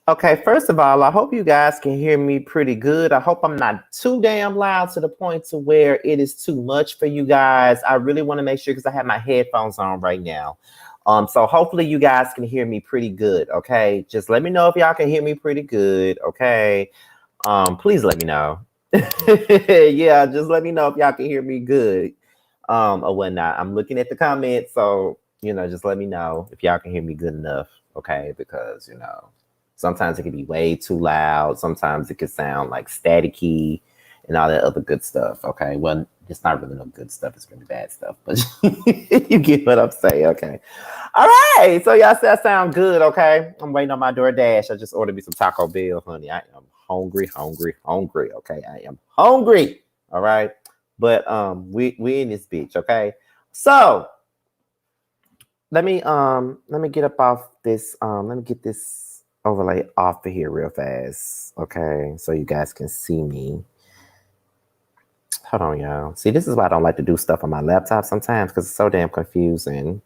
Okay, first of all, I hope you guys can hear me pretty good. I hope I'm not too damn loud to the point to where it is too much for you guys. I really want to make sure because I have my headphones on right now. So hopefully you guys can hear me pretty good. Okay, just let me know if y'all can hear me pretty good. Okay, please let me know. Yeah, just let me know if y'all can hear me good. Or whatnot. I'm looking at the comments, so just let me know if y'all can hear me good enough. Okay, because sometimes it can be way too loud. Sometimes it can sound like staticky and all that other good stuff. Okay. Well, it's not really no good stuff. It's really bad stuff. But you get what I'm saying. Okay. All right. So y'all said I sound good. Okay. I'm waiting on my DoorDash. I just ordered me some Taco Bell, honey. I am hungry, hungry, hungry. Okay. I am hungry. All right. But we in this bitch. Okay. So let me get up off this. Let me get this overlay off of here real fast. Okay, so you guys can see me. Hold on, y'all. See, this is why I don't like to do stuff on my laptop sometimes because it's so damn confusing.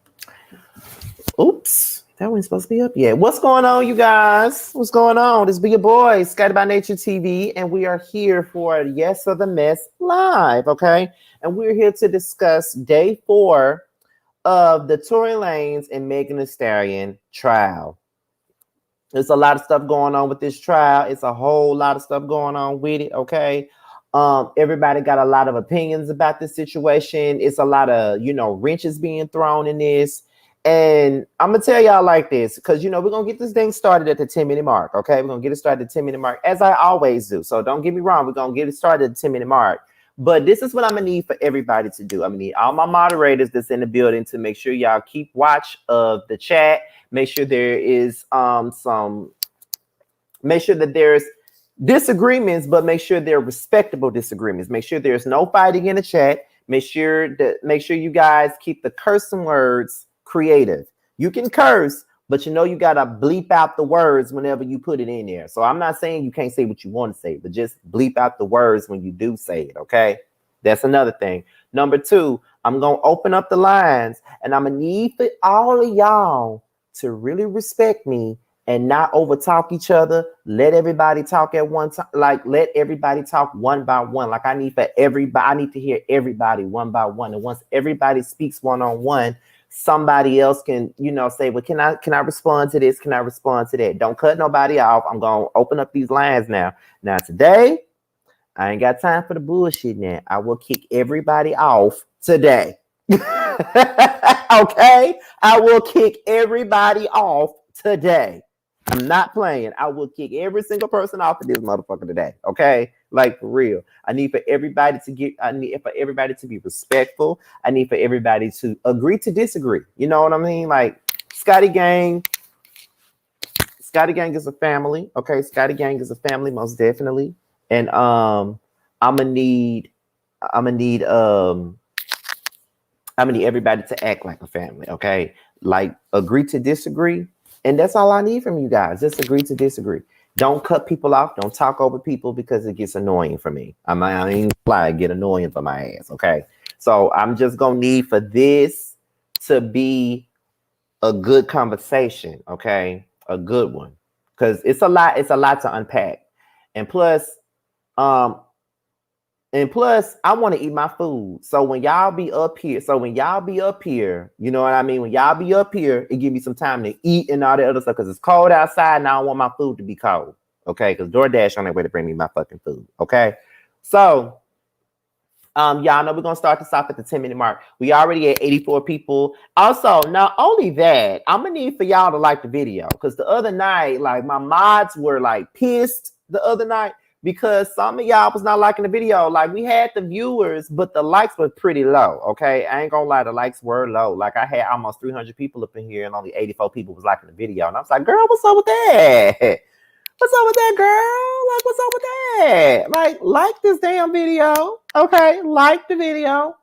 Oops, that wasn't supposed to be up yet. What's going on, you guys? What's going on? This be your boy, Scattered by Nature TV, and we are here for Yes or the Mess Live, okay? And we're here to discuss day 4 of the Tory Lanez and Megan Thee Stallion trial. There's a lot of stuff going on with this trial. It's a whole lot of stuff going on with it. Okay. Everybody got a lot of opinions about this situation. It's a lot of, wrenches being thrown in this. And I'm gonna tell y'all like this, because we're gonna get this thing started at the 10-minute mark. Okay, we're gonna get it started at the 10-minute mark, as I always do. So don't get me wrong, we're gonna get it started at the 10-minute mark. But this is what I'm gonna need for everybody to do. I'm gonna need all my moderators that's in the building to make sure y'all keep watch of the chat. Make sure there is make sure that there's disagreements, but make sure they're respectable disagreements. Make sure there's no fighting in the chat. Make sure you guys keep the cursing words creative. You can curse, but you gotta bleep out the words whenever you put it in there. So I'm not saying you can't say what you want to say, but just bleep out the words when you do say it. Okay, that's another thing. Number 2, I'm gonna open up the lines, and I'm gonna need for all of y'all to really respect me and not overtalk each other. Let everybody talk at one time. Like, let everybody talk one by one. Like, I need to hear everybody one by one. And once everybody speaks one-on-one, somebody else can, say, well, can I respond to this? Can I respond to that? Don't cut nobody off. I'm going to open up these lines now. Now, today, I ain't got time for the bullshit now. I will kick everybody off today. Okay? I will kick everybody off today. I'm not playing. I will kick every single person off of this motherfucker today. Okay? Like, for real. I need for everybody to be respectful. I need for everybody to agree to disagree. You know what I mean? Like, Scotty Gang is a family. Okay? Scotty Gang is a family, most definitely. And I'm gonna need everybody to act like a family. Okay? Like, agree to disagree. And that's all I need from you guys. Just agree to disagree. Don't cut people off. Don't talk over people because it gets annoying for me. I ain't fly, get annoying for my ass. Okay. So I'm just going to need for this to be a good conversation. Okay. A good one. Because it's a lot to unpack. And plus, I want to eat my food. So when y'all be up here, you know what I mean? When y'all be up here, it give me some time to eat and all that other stuff because it's cold outside and I don't want my food to be cold. Okay, because DoorDash on their way to bring me my fucking food. Okay. So y'all know we're gonna start this off at the 10-minute mark. We already at 84 people. Also, not only that, I'm gonna need for y'all to like the video because the other night, like, my mods were like pissed the other night because some of y'all was not liking the video. Like, we had the viewers, but the likes were pretty low. Okay, I ain't gonna lie, the likes were low. Like, I had almost 300 people up in here and only 84 people was liking the video, and I was like, girl, what's up with that? What's up with that, girl? Like, what's up with that? Like this damn video. Okay, like the video.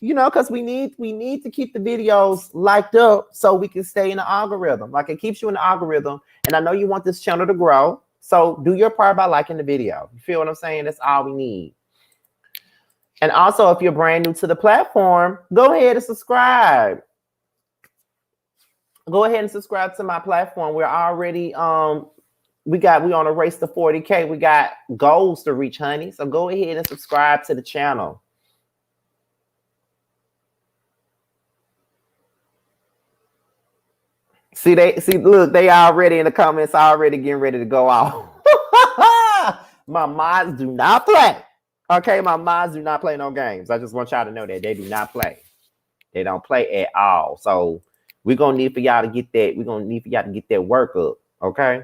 Because we need to keep the videos liked up so we can stay in the algorithm. Like, it keeps you in the algorithm. And I know you want this channel to grow. So do your part by liking the video. You feel what I'm saying? That's all we need. And also, if you're brand new to the platform, go ahead and subscribe. Go ahead and subscribe to my platform. We're already we on a race to 40K. We got goals to reach, honey. So go ahead and subscribe to the channel. Look, they already in the comments, already getting ready to go off. My mods do not play. Okay, my mods do not play no games. I just want y'all to know that they do not play. They don't play at all. So we're gonna need for y'all to get that. We're gonna need for y'all to get that work up. Okay.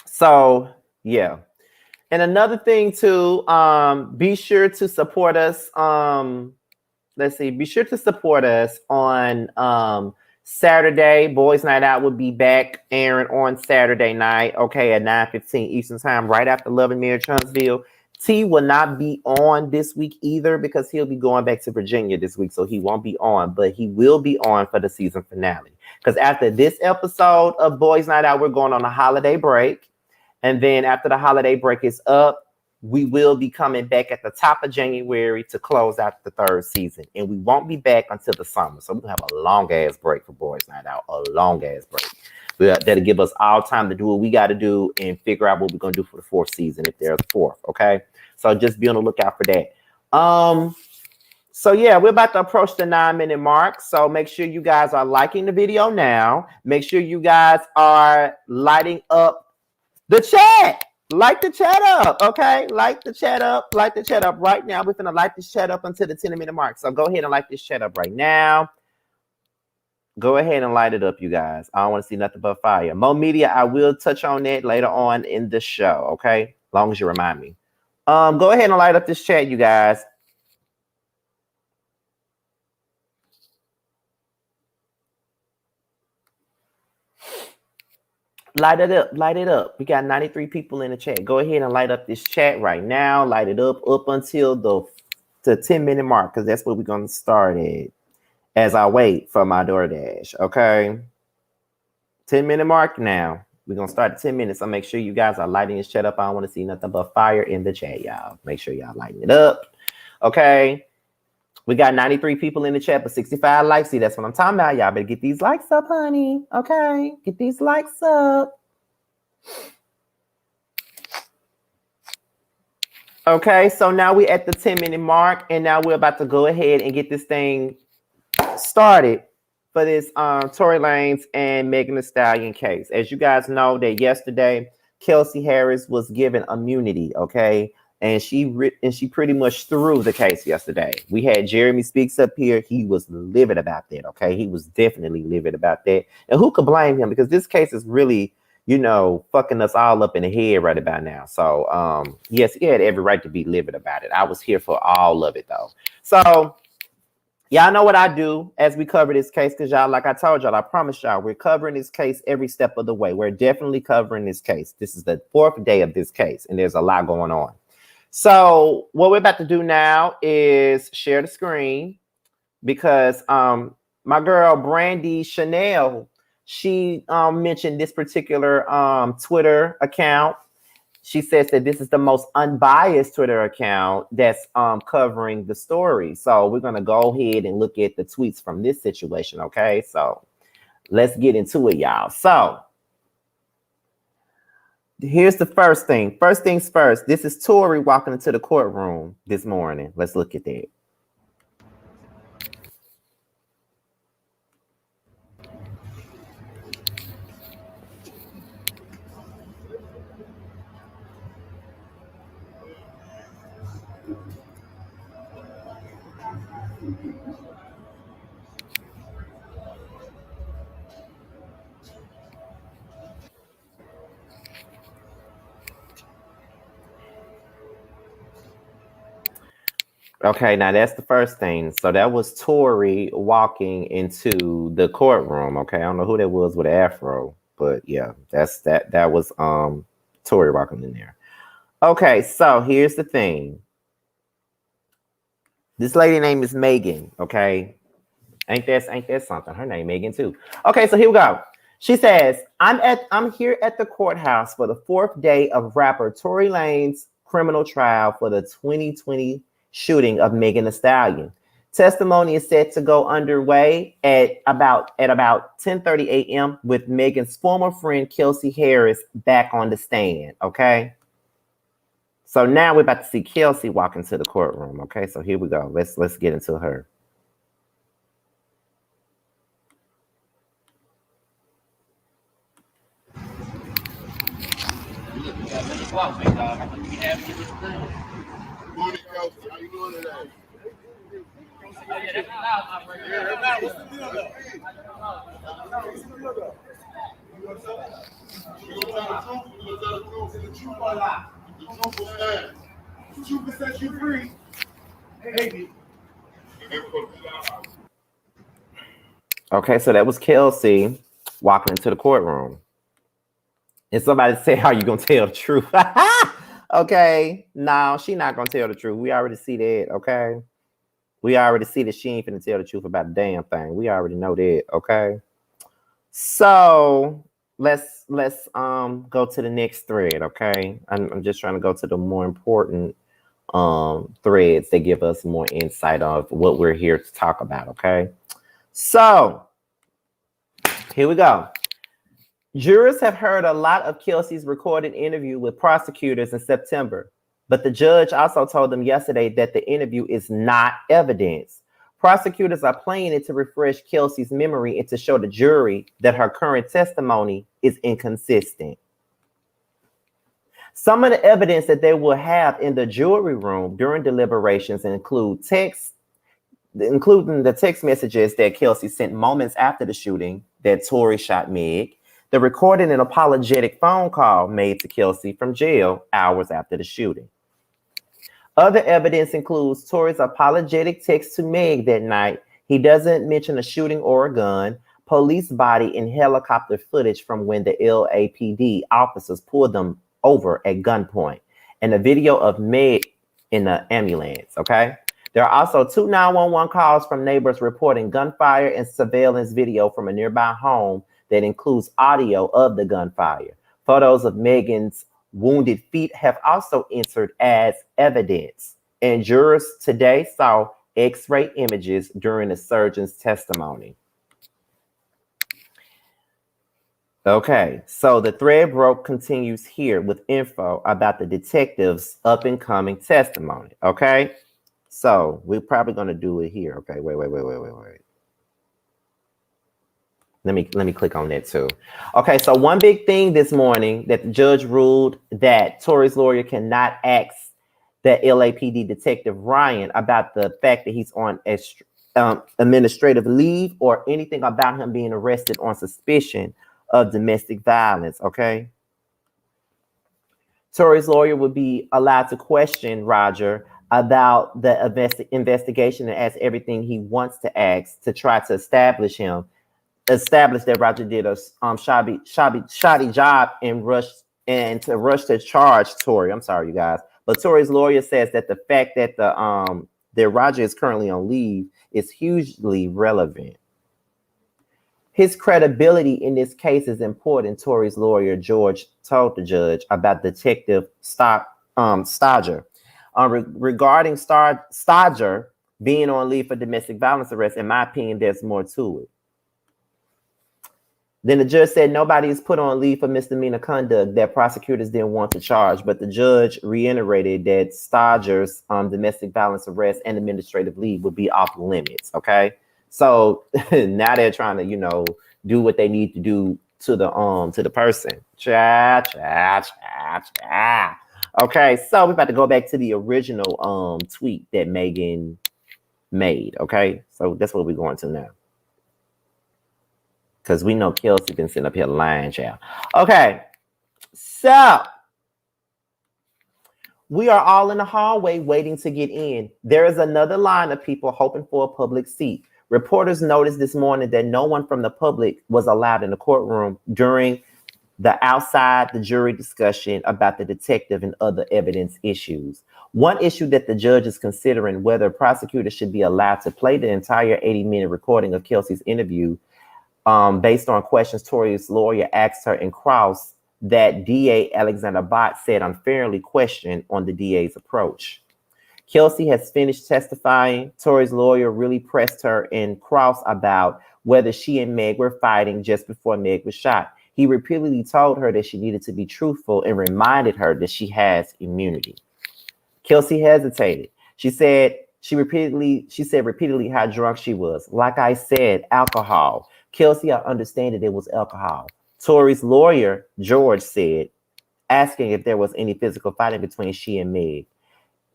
So yeah. And another thing too, be sure to support us. Let's see, be sure to support us on Saturday. Boys Night Out will be back airing on Saturday night, okay, at 9:15 Eastern Time, right after Love and Marriage Huntsville. T will not be on this week either because he'll be going back to Virginia this week, so he won't be on, but he will be on for the season finale. Because after this episode of Boys Night Out, we're going on a holiday break. And then after the holiday break is up, we will be coming back at the top of January to close out the third season. And we won't be back until the summer. So we're going to have a long-ass break for Boys Night Out. A long-ass break. That'll give us all time to do what we got to do and figure out what we're going to do for the fourth season if there's a fourth, okay? So just be on the lookout for that. So yeah, we're about to approach the 9-minute mark. So make sure you guys are liking the video now. Make sure you guys are lighting up the chat. Light the chat up, okay? Light the chat up. Light the chat up right now. We're gonna light this chat up until the 10-minute mark. So go ahead and light this chat up right now. Go ahead and light it up, you guys. I don't want to see nothing but fire. Mo Media, I will touch on that later on in the show, okay? As long as you remind me. Go ahead and light up this chat, you guys. Light it up. Light it up. We got 93 people in the chat. Go ahead and light up this chat right now. Light it up until the 10-minute mark because that's where we're going to start it as I wait for my DoorDash. Okay. 10-minute mark now. We're going to start at 10 minutes. So make sure you guys are lighting this chat up. I don't want to see nothing but fire in the chat, y'all. Make sure y'all lighting it up. Okay. We got 93 people in the chat, but 65 likes. See, that's what I'm talking about. Y'all better get these likes up, honey. Okay. Get these likes up. Okay, so now we're at the 10-minute mark, and now we're about to go ahead and get this thing started for this Tory Lanez and Megan Thee Stallion case. As you guys know, that yesterday, Kelsey Harris was given immunity, okay? And she pretty much threw the case yesterday. We had Jeremy Speaks up here. He was livid about that, okay? He was definitely livid about that. And who could blame him? Because this case is really, you know, fucking us all up in the head right about now. So, yes, he had every right to be livid about it. I was here for all of it, though. So, y'all know what I do as we cover this case, because y'all, like I told y'all, I promise y'all, we're covering this case every step of the way. We're definitely covering this case. This is the 4th day of this case, and there's a lot going on. So what we're about to do now is share the screen because my girl Brandy Chanel, she mentioned this particular Twitter account. She says that this is the most unbiased Twitter account that's covering the story. So we're going to go ahead and look at the tweets from this situation, okay? So let's get into it, y'all. So here's the first thing. First things first. This is Tory walking into the courtroom this morning. Let's look at that. Okay, now that's the first thing. So that was Tory walking into the courtroom. Okay, I don't know who that was with an afro, but yeah, that was Tory walking in there. Okay, so here's the thing. This lady name is Megan. Okay, ain't that something? Her name Megan too. Okay, so here we go. She says, I'm here at the courthouse for the 4th day of rapper Tory Lanez's criminal trial for the 2020 shooting of Megan Thee Stallion. Testimony is set to go underway at about 10:30 a.m. with Megan's former friend Kelsey Harris back on the stand. Okay. So now we're about to see Kelsey walk into the courtroom. Okay, so here we go. Let's get into her. Morning, Kelsey. How you doing today? What's the deal though? You gonna tell the truth? You gonna tell the truth? The truth or lie? The truth will stand. The truth will set you free. Maybe. Okay, so that was Kelsey walking into the courtroom. And somebody said, "How you gonna tell the truth?" Okay, no, she not gonna tell the truth. We already see that. Okay, we already see that she ain't finna tell the truth about a damn thing. We already know that. Okay, so let's go to the next thread. Okay, I'm just trying to go to the more important threads that give us more insight of what we're here to talk about. Okay, so here we go. Jurors have heard a lot of Kelsey's recorded interview with prosecutors in September, but the judge also told them yesterday that the interview is not evidence. Prosecutors are playing it to refresh Kelsey's memory and to show the jury that her current testimony is inconsistent. Some of the evidence that they will have in the jury room during deliberations include including the text messages that Kelsey sent moments after the shooting that Tory shot Meg, the recorded and apologetic phone call made to Kelsey from jail hours after the shooting. Other evidence includes Tory's apologetic text to Meg that night. He doesn't mention a shooting or a gun, police body and helicopter footage from when the LAPD officers pulled them over at gunpoint, and a video of Meg in the ambulance, okay? There are also 2 911 calls from neighbors reporting gunfire and surveillance video from a nearby home that includes audio of the gunfire. Photos of Megan's wounded feet have also entered as evidence, and jurors today saw X-ray images during the surgeon's testimony. Okay, so the thread broke continues here with info about the detective's up-and-coming testimony, okay? So we're probably going to do it here. Okay, wait. Let me click on that too. Okay, so one big thing this morning that the judge ruled that Tory's lawyer cannot ask the LAPD detective Ryan about the fact that he's on administrative leave or anything about him being arrested on suspicion of domestic violence. Okay, Tory's lawyer would be allowed to question Roger about the investigation and ask everything he wants to ask to try to establish that Roger did a shoddy job and to rush to charge Tory. I'm sorry, you guys, but Tory's lawyer says that the fact that that Roger is currently on leave is hugely relevant. His credibility in this case is important, Tory's lawyer George told the judge about Detective Stodger. Regarding Stodger being on leave for domestic violence arrest, in my opinion, there's more to it. Then the judge said nobody is put on leave for misdemeanor conduct that prosecutors didn't want to charge, but the judge reiterated that Stodger's domestic violence arrest and administrative leave would be off limits. Okay, so now they're trying to, do what they need to do to the person. Okay, so we're about to go back to the original tweet that Megan made. Okay, so that's what we're going to now. Because we know Kelsey been sitting up here lying, child. Okay, so we are all in the hallway waiting to get in. There is another line of people hoping for a public seat. Reporters noticed this morning that no one from the public was allowed in the courtroom during the jury discussion about the detective and other evidence issues. One issue that the judge is considering whether prosecutors should be allowed to play the entire 80-minute recording of Kelsey's interview based on questions Tory's lawyer asked her in Cross that DA Alexander Bott said unfairly questioned on the DA's approach. Kelsey has finished testifying. Tory's lawyer really pressed her and Cross about whether she and Meg were fighting just before Meg was shot. He repeatedly told her that she needed to be truthful and reminded her that she has immunity. Kelsey hesitated. She said repeatedly how drunk she was. Like I said, alcohol. Kelsey, I understand that it was alcohol. Tory's lawyer, George, said, asking if there was any physical fighting between she and Meg.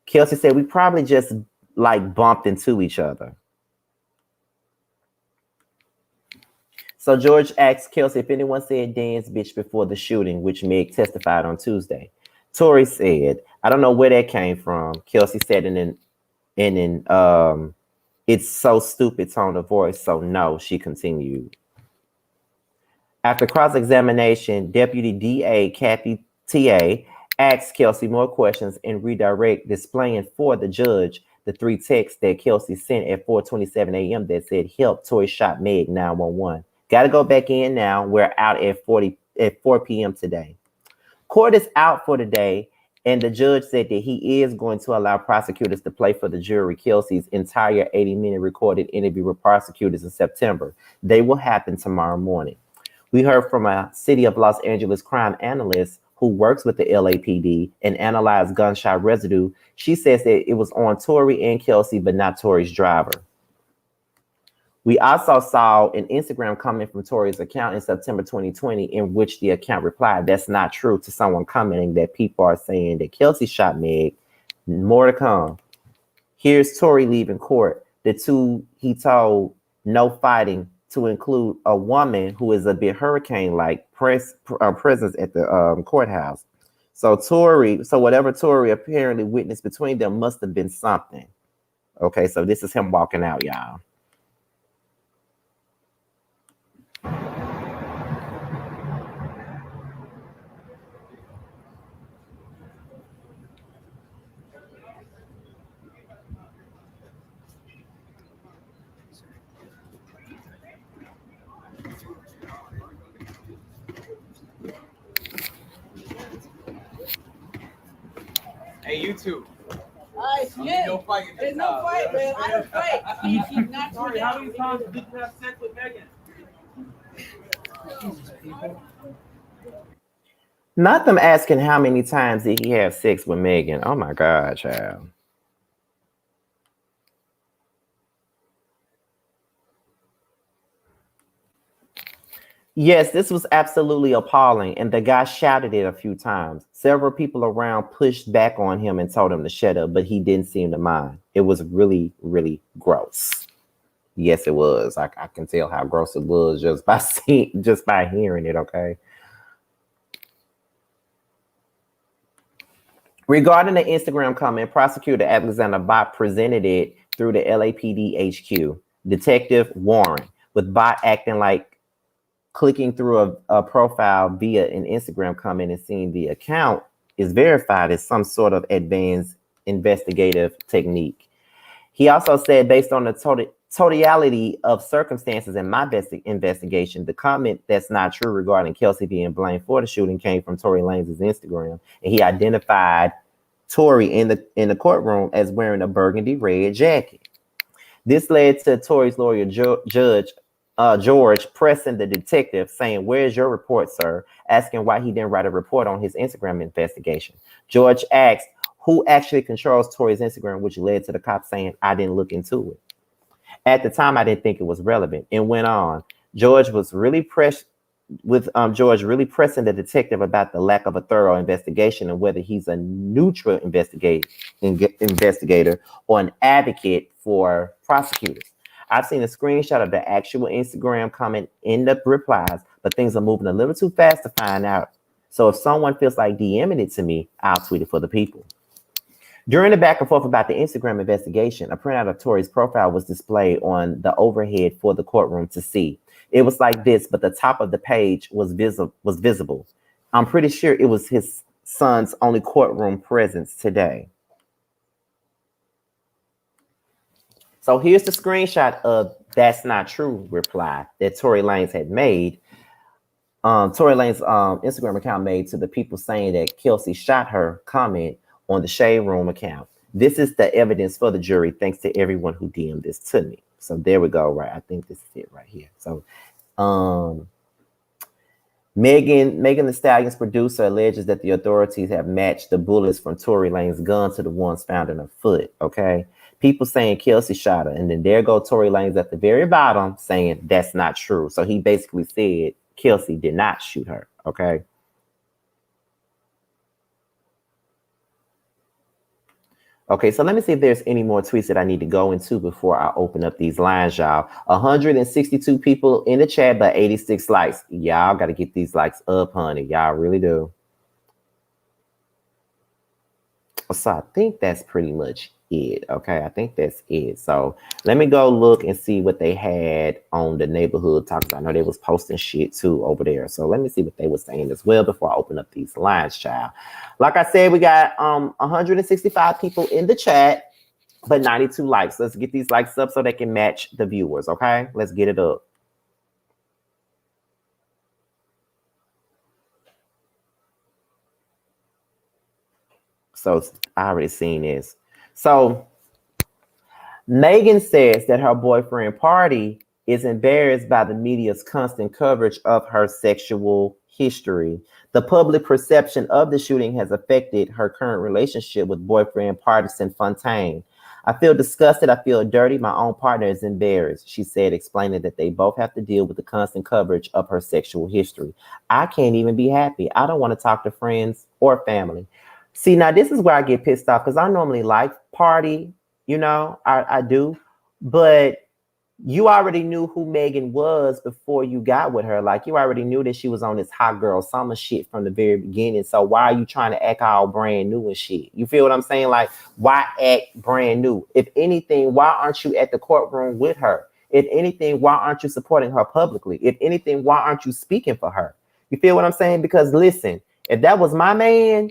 Kelsey said, we probably just like bumped into each other. So George asked Kelsey if anyone said dance bitch before the shooting, which Meg testified on Tuesday. Tory said, I don't know where that came from. Kelsey said in it's so stupid tone of voice. So no, she continued. After cross-examination, Deputy DA Kathy T.A. asked Kelsey more questions and redirect, displaying for the judge the 3 texts that Kelsey sent at 4:27 a.m. that said, help, Tory shot Meg, 911. Got to go back in now. We're out at 4 p.m. today. Court is out for today, and the judge said that he is going to allow prosecutors to play for the jury Kelsey's entire 80-minute recorded interview with prosecutors in September. They will happen tomorrow morning. We heard from a City of Los Angeles crime analyst who works with the LAPD and analyzed gunshot residue. She says that it was on Tory and Kelsey, but not Tory's driver. We also saw an Instagram comment from Tory's account in September 2020 in which the account replied, that's not true, to someone commenting that people are saying that Kelsey shot Meg. More to come. Here's Tory leaving court. The two he told no fighting, to include a woman who is a bit hurricane-like presence at the courthouse. So whatever Tory apparently witnessed between them must have been something. Okay, so this is him walking out, y'all. Hey, you two. Yeah. No fight. There's no fight, man. I don't fight. He's not Sorry, how many times did you have sex with Megan? Not them asking how many times did he have sex with Megan. Oh my God, child. Yes, this was absolutely appalling, and the guy shouted it a few times. Several people around pushed back on him and told him to shut up, but he didn't seem to mind. It was really, really gross. Yes, it was. I can tell how gross it was just by hearing it, okay? Regarding the Instagram comment, prosecutor Alexander Bott presented it through the LAPD HQ. Detective Warren, with Bott acting like clicking through a profile via an Instagram comment and seeing the account is verified as some sort of advanced investigative technique. He also said, based on the totality of circumstances in my investigation, the comment that's not true regarding Kelsey being blamed for the shooting came from Tory Lanez's Instagram, and he identified Tory in the courtroom as wearing a burgundy red jacket. This led to Tory's lawyer, George, pressing the detective, saying, where's your report, sir? Asking why he didn't write a report on his Instagram investigation. George asked who actually controls Tory's Instagram, which led to the cop saying, I didn't look into it. At the time, I didn't think it was relevant, and went on. George really pressing the detective about the lack of a thorough investigation and whether he's a neutral investigator or an advocate for prosecutors. I've seen a screenshot of the actual Instagram comment in the replies, but things are moving a little too fast to find out. So if someone feels like DMing it to me, I'll tweet it for the people. During the back and forth about the Instagram investigation, a printout of Tory's profile was displayed on the overhead for the courtroom to see. It was like this, but the top of the page was visible. I'm pretty sure it was his son's only courtroom presence today. So here's the screenshot of "that's not true" reply that Tory Lanez had made. Tory Lanez's Instagram account made to the people saying that Kelsey shot her comment on the Shade Room account. This is the evidence for the jury. Thanks to everyone who DM'd this to me. So there we go. Right. I think this is it right here. So, Megan Thee Stallion's producer alleges that the authorities have matched the bullets from Tory Lanez's gun to the ones found in her foot. Okay. People saying Kelsey shot her. And then there go Tory Lanez at the very bottom saying that's not true. So he basically said Kelsey did not shoot her. Okay. Okay, so let me see if there's any more tweets that I need to go into before I open up these lines, y'all. 162 people in the chat, but 86 likes. Y'all got to get these likes up, honey. Y'all really do. So I think that's pretty much it. Okay, I think that's it. So let me go look and see what they had on the neighborhood talks. I know they was posting shit too over there. So let me see what they were saying as well before I open up these lines, child. Like I said, we got 165 people in the chat, but 92 likes. Let's get these likes up so they can match the viewers. Okay, let's get it up. So I already seen this. So Megan says that her boyfriend Party is embarrassed by the media's constant coverage of her sexual history. The public perception of the shooting has affected her current relationship with boyfriend Partisan Fontaine. I feel disgusted. I feel dirty. My own partner is embarrassed, she said, explaining that they both have to deal with the constant coverage of her sexual history. I can't even be happy. I don't want to talk to friends or family. See, now this is where I get pissed off because I normally like Party, you know, I do, but you already knew who Megan was before you got with her. Like, you already knew that she was on this hot girl summer shit from the very beginning. So why are you trying to act all brand new and shit? You feel what I'm saying? Like, why act brand new? If anything, why aren't you at the courtroom with her? If anything, why aren't you supporting her publicly? If anything, why aren't you speaking for her? You feel what I'm saying? Because listen, if that was my man,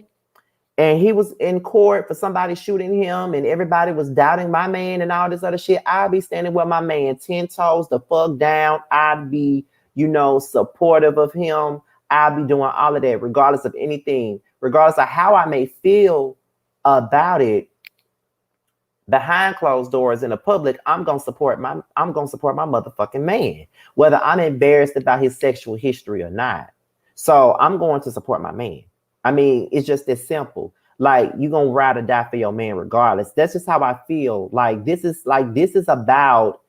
and he was in court for somebody shooting him and everybody was doubting my man and all this other shit, I'd be standing with my man 10 toes the fuck down. I'd be, you know, supportive of him. I'd be doing all of that, regardless of anything, regardless of how I may feel about it. Behind closed doors in the public, I'm gonna support my motherfucking man, whether I'm embarrassed about his sexual history or not. So I'm going to support my man. I mean, it's just this simple. Like, you're gonna ride or die for your man regardless. That's just how I feel. Like, this is about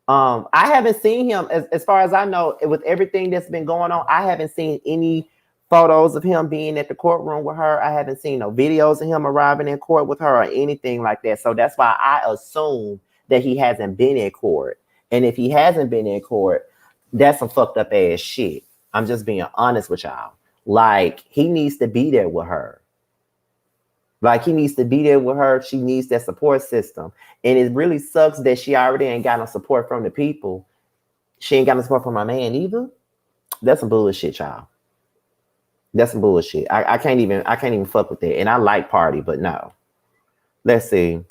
I haven't seen him as far as I know, with everything that's been going on. I haven't seen any photos of him being at the courtroom with her. I haven't seen no videos of him arriving in court with her or anything like that. So that's why I assume that he hasn't been in court. And if he hasn't been in court, that's some fucked up ass shit. I'm just being honest with y'all. Like, he needs to be there with her. Like, he needs to be there with her. She needs that support system. And it really sucks that she already ain't got no support from the people. She ain't got no support from my man either. That's some bullshit, y'all. That's some bullshit. I can't even fuck with that. And I like Party, but no. Let's see.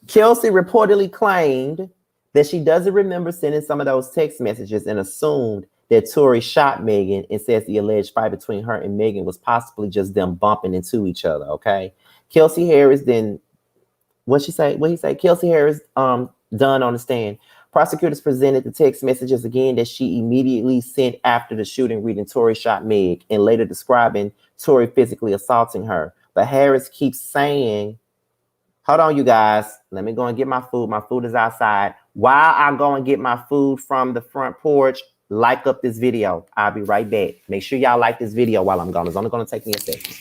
Kelsey reportedly claimed that she doesn't remember sending some of those text messages and assumed that Tory shot Megan, and says the alleged fight between her and Megan was possibly just them bumping into each other. Okay. Kelsey Harris then, what he say? Kelsey Harris done on the stand. Prosecutors presented the text messages again that she immediately sent after the shooting, reading Tory shot Meg, and later describing Tory physically assaulting her. But Harris keeps saying, hold on, you guys. Let me go and get my food. My food is outside. While I go and get my food from the front porch, like up this video. I'll be right back. Make sure y'all like this video while I'm gone. It's only going to take me a second.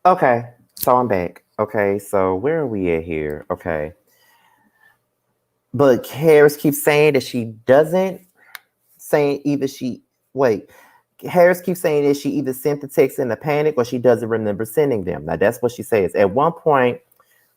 Okay, so I'm back. Okay, so where are we at here? Okay, but Harris keeps saying that she doesn't. Saying either she wait. Harris keeps saying that she either sent the text in a panic or she doesn't remember sending them. Now that's what she says. At one point,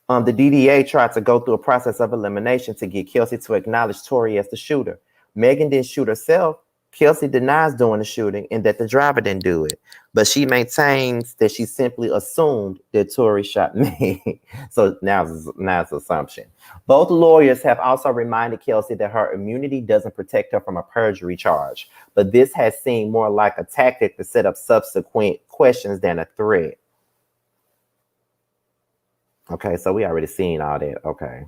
the DDA tried to go through a process of elimination to get Kelsey to acknowledge Tory as the shooter. Megan didn't shoot herself. Kelsey denies doing the shooting and that the driver didn't do it. But she maintains that she simply assumed that Tory shot me. So now it's assumption. Both lawyers have also reminded Kelsey that her immunity doesn't protect her from a perjury charge. But this has seemed more like a tactic to set up subsequent questions than a threat. Okay, so we already seen all that. Okay.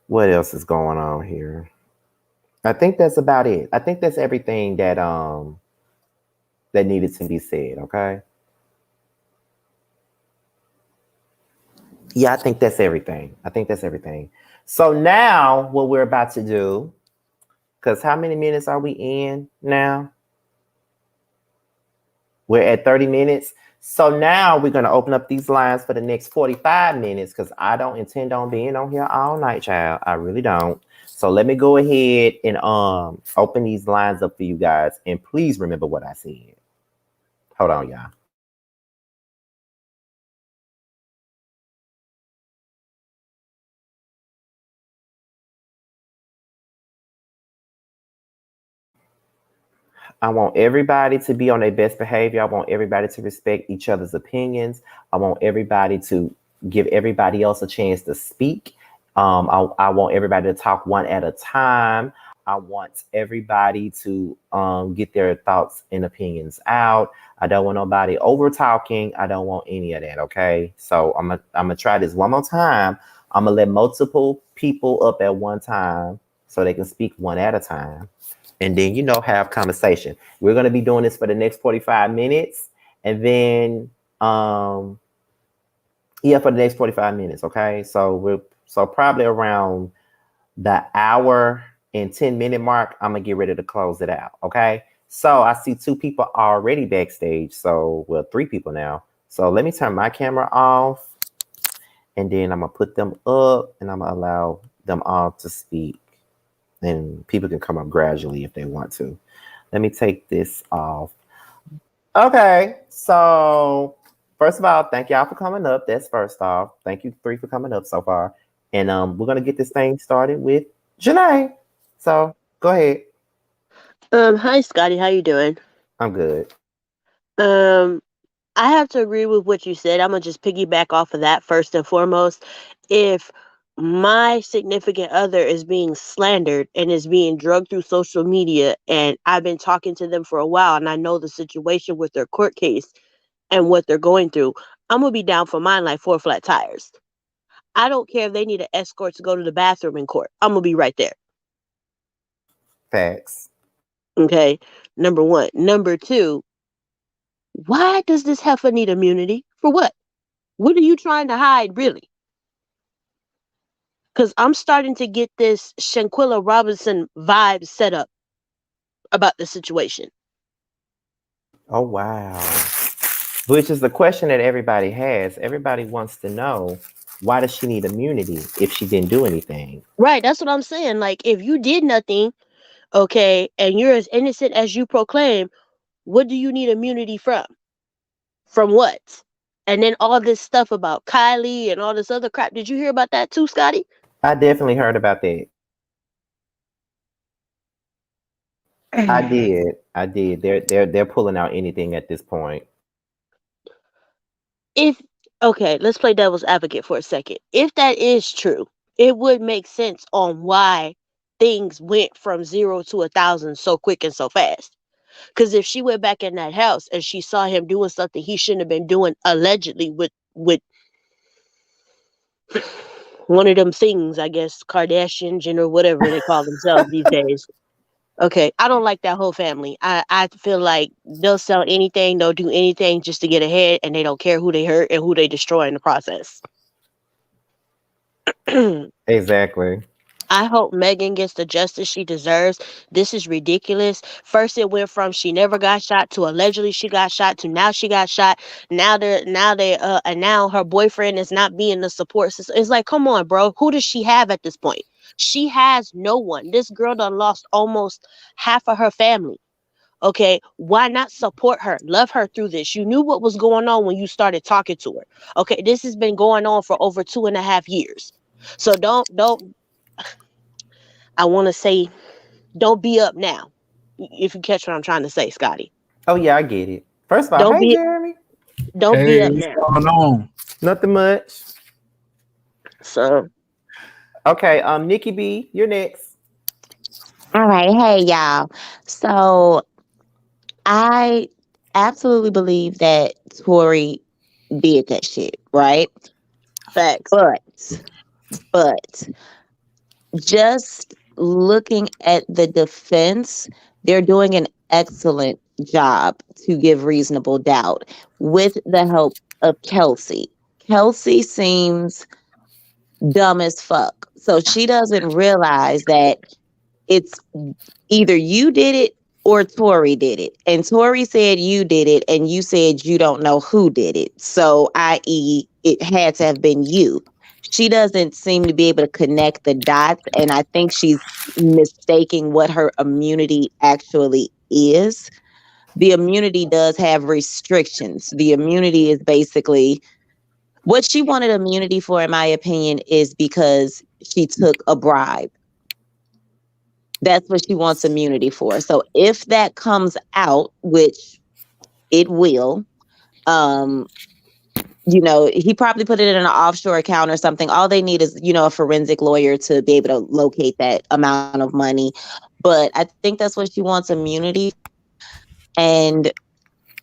What else is going on here? I think that's about it. I think that's everything that needed to be said, okay? Yeah, I think that's everything. I think that's everything. So now what we're about to do, because how many minutes are we in now? We're at 30 minutes. So now we're going to open up these lines for the next 45 minutes because I don't intend on being on here all night, child. I really don't. So let me go ahead and open these lines up for you guys. And please remember what I said. Hold on, y'all. I want everybody to be on their best behavior. I want everybody to respect each other's opinions. I want everybody to give everybody else a chance to speak. I want everybody to talk one at a time. I want everybody to get their thoughts and opinions out. I don't want nobody over talking. I don't want any of that. Okay. So I'm gonna try this one more time. I'm gonna let multiple people up at one time so they can speak one at a time. And then, have conversation. We're going to be doing this for the next 45 minutes. And then, for the next 45 minutes. Okay. So probably around the hour and 10-minute mark, I'm going to get ready to close it out. Okay. So I see 2 people already backstage. So, well, 3 people now. So let me turn my camera off and then I'm going to put them up and I'm going to allow them all to speak. And people can come up gradually if they want to. Let me take this off. Okay, so first of all, thank y'all for coming up. That's first off. Thank you 3 for coming up so far. And we're gonna get this thing started with Janae. So go ahead. Hi Scotty, how you doing? I'm good. Um, I have to agree with what you said. I'm gonna just piggyback off of that first and foremost. If my significant other is being slandered and is being drugged through social media, and I've been talking to them for a while, and I know the situation with their court case and what they're going through, I'm gonna be down for mine like 4 flat tires. I don't care if they need an escort to go to the bathroom in court. I'm gonna be right there. Facts. Okay, number one. Number two, why does this heifer need immunity? For what? What are you trying to hide, really? Because I'm starting to get this Shanquilla Robinson vibe set up about the situation. Oh wow. Which is the question that everybody has. Everybody wants to know, why does she need immunity if she didn't do anything? Right, that's what I'm saying. Like, if you did nothing, okay, and you're as innocent as you proclaim, what do you need immunity from? From what? And then all this stuff about Kylie and all this other crap. Did you hear about that too, Scotty? I definitely heard about that. I did. I did. They're pulling out anything at this point. If Okay, let's play devil's advocate for a second. If that is true, it would make sense on why things went from 0 to 1,000 so quick and so fast. Because if she went back in that house and she saw him doing something he shouldn't have been doing, allegedly with one of them things, I guess, Kardashian, Jenner, whatever they call themselves these days. Okay, I don't like that whole family. I feel like they'll sell anything, they'll do anything just to get ahead, and they don't care who they hurt and who they destroy in the process. Exactly. I hope Megan gets the justice she deserves. This is ridiculous. First, it went from she never got shot to allegedly she got shot to now she got shot. And now her boyfriend is not being the support system. It's like, come on, bro. Who does she have at this point? She has no one. This girl done lost almost half of her family. Okay, why not support her, love her through this? You knew what was going on when you started talking to her. Okay, this has been going on for over 2.5 years. So don't I want to say, don't be up now. If you catch what I'm trying to say, Scotty. Oh yeah, I get it. First of all, Don't hey be Jeremy. don't be Hey, up what's now. going on? Nothing much. So Okay, Nikki B, you're next. All right, hey y'all. So I absolutely believe that Tory did that shit, right? facts. But just looking at the defense, they're doing an excellent job to give reasonable doubt with the help of Kelsey. Kelsey seems dumb as fuck. So she doesn't realize that it's either you did it or Tory did it. And Tory said you did it, and you said you don't know who did it. So, i.e., it had to have been you. She doesn't seem to be able to connect the dots, and I think she's mistaking what her immunity actually is. The immunity does have restrictions. The immunity is basically what she wanted immunity for, in my opinion, is because she took a bribe. That's what she wants immunity for. So if that comes out, which it will, he probably put it in an offshore account or something. All they need is, a forensic lawyer to be able to locate that amount of money. But I think that's what she wants immunity for. And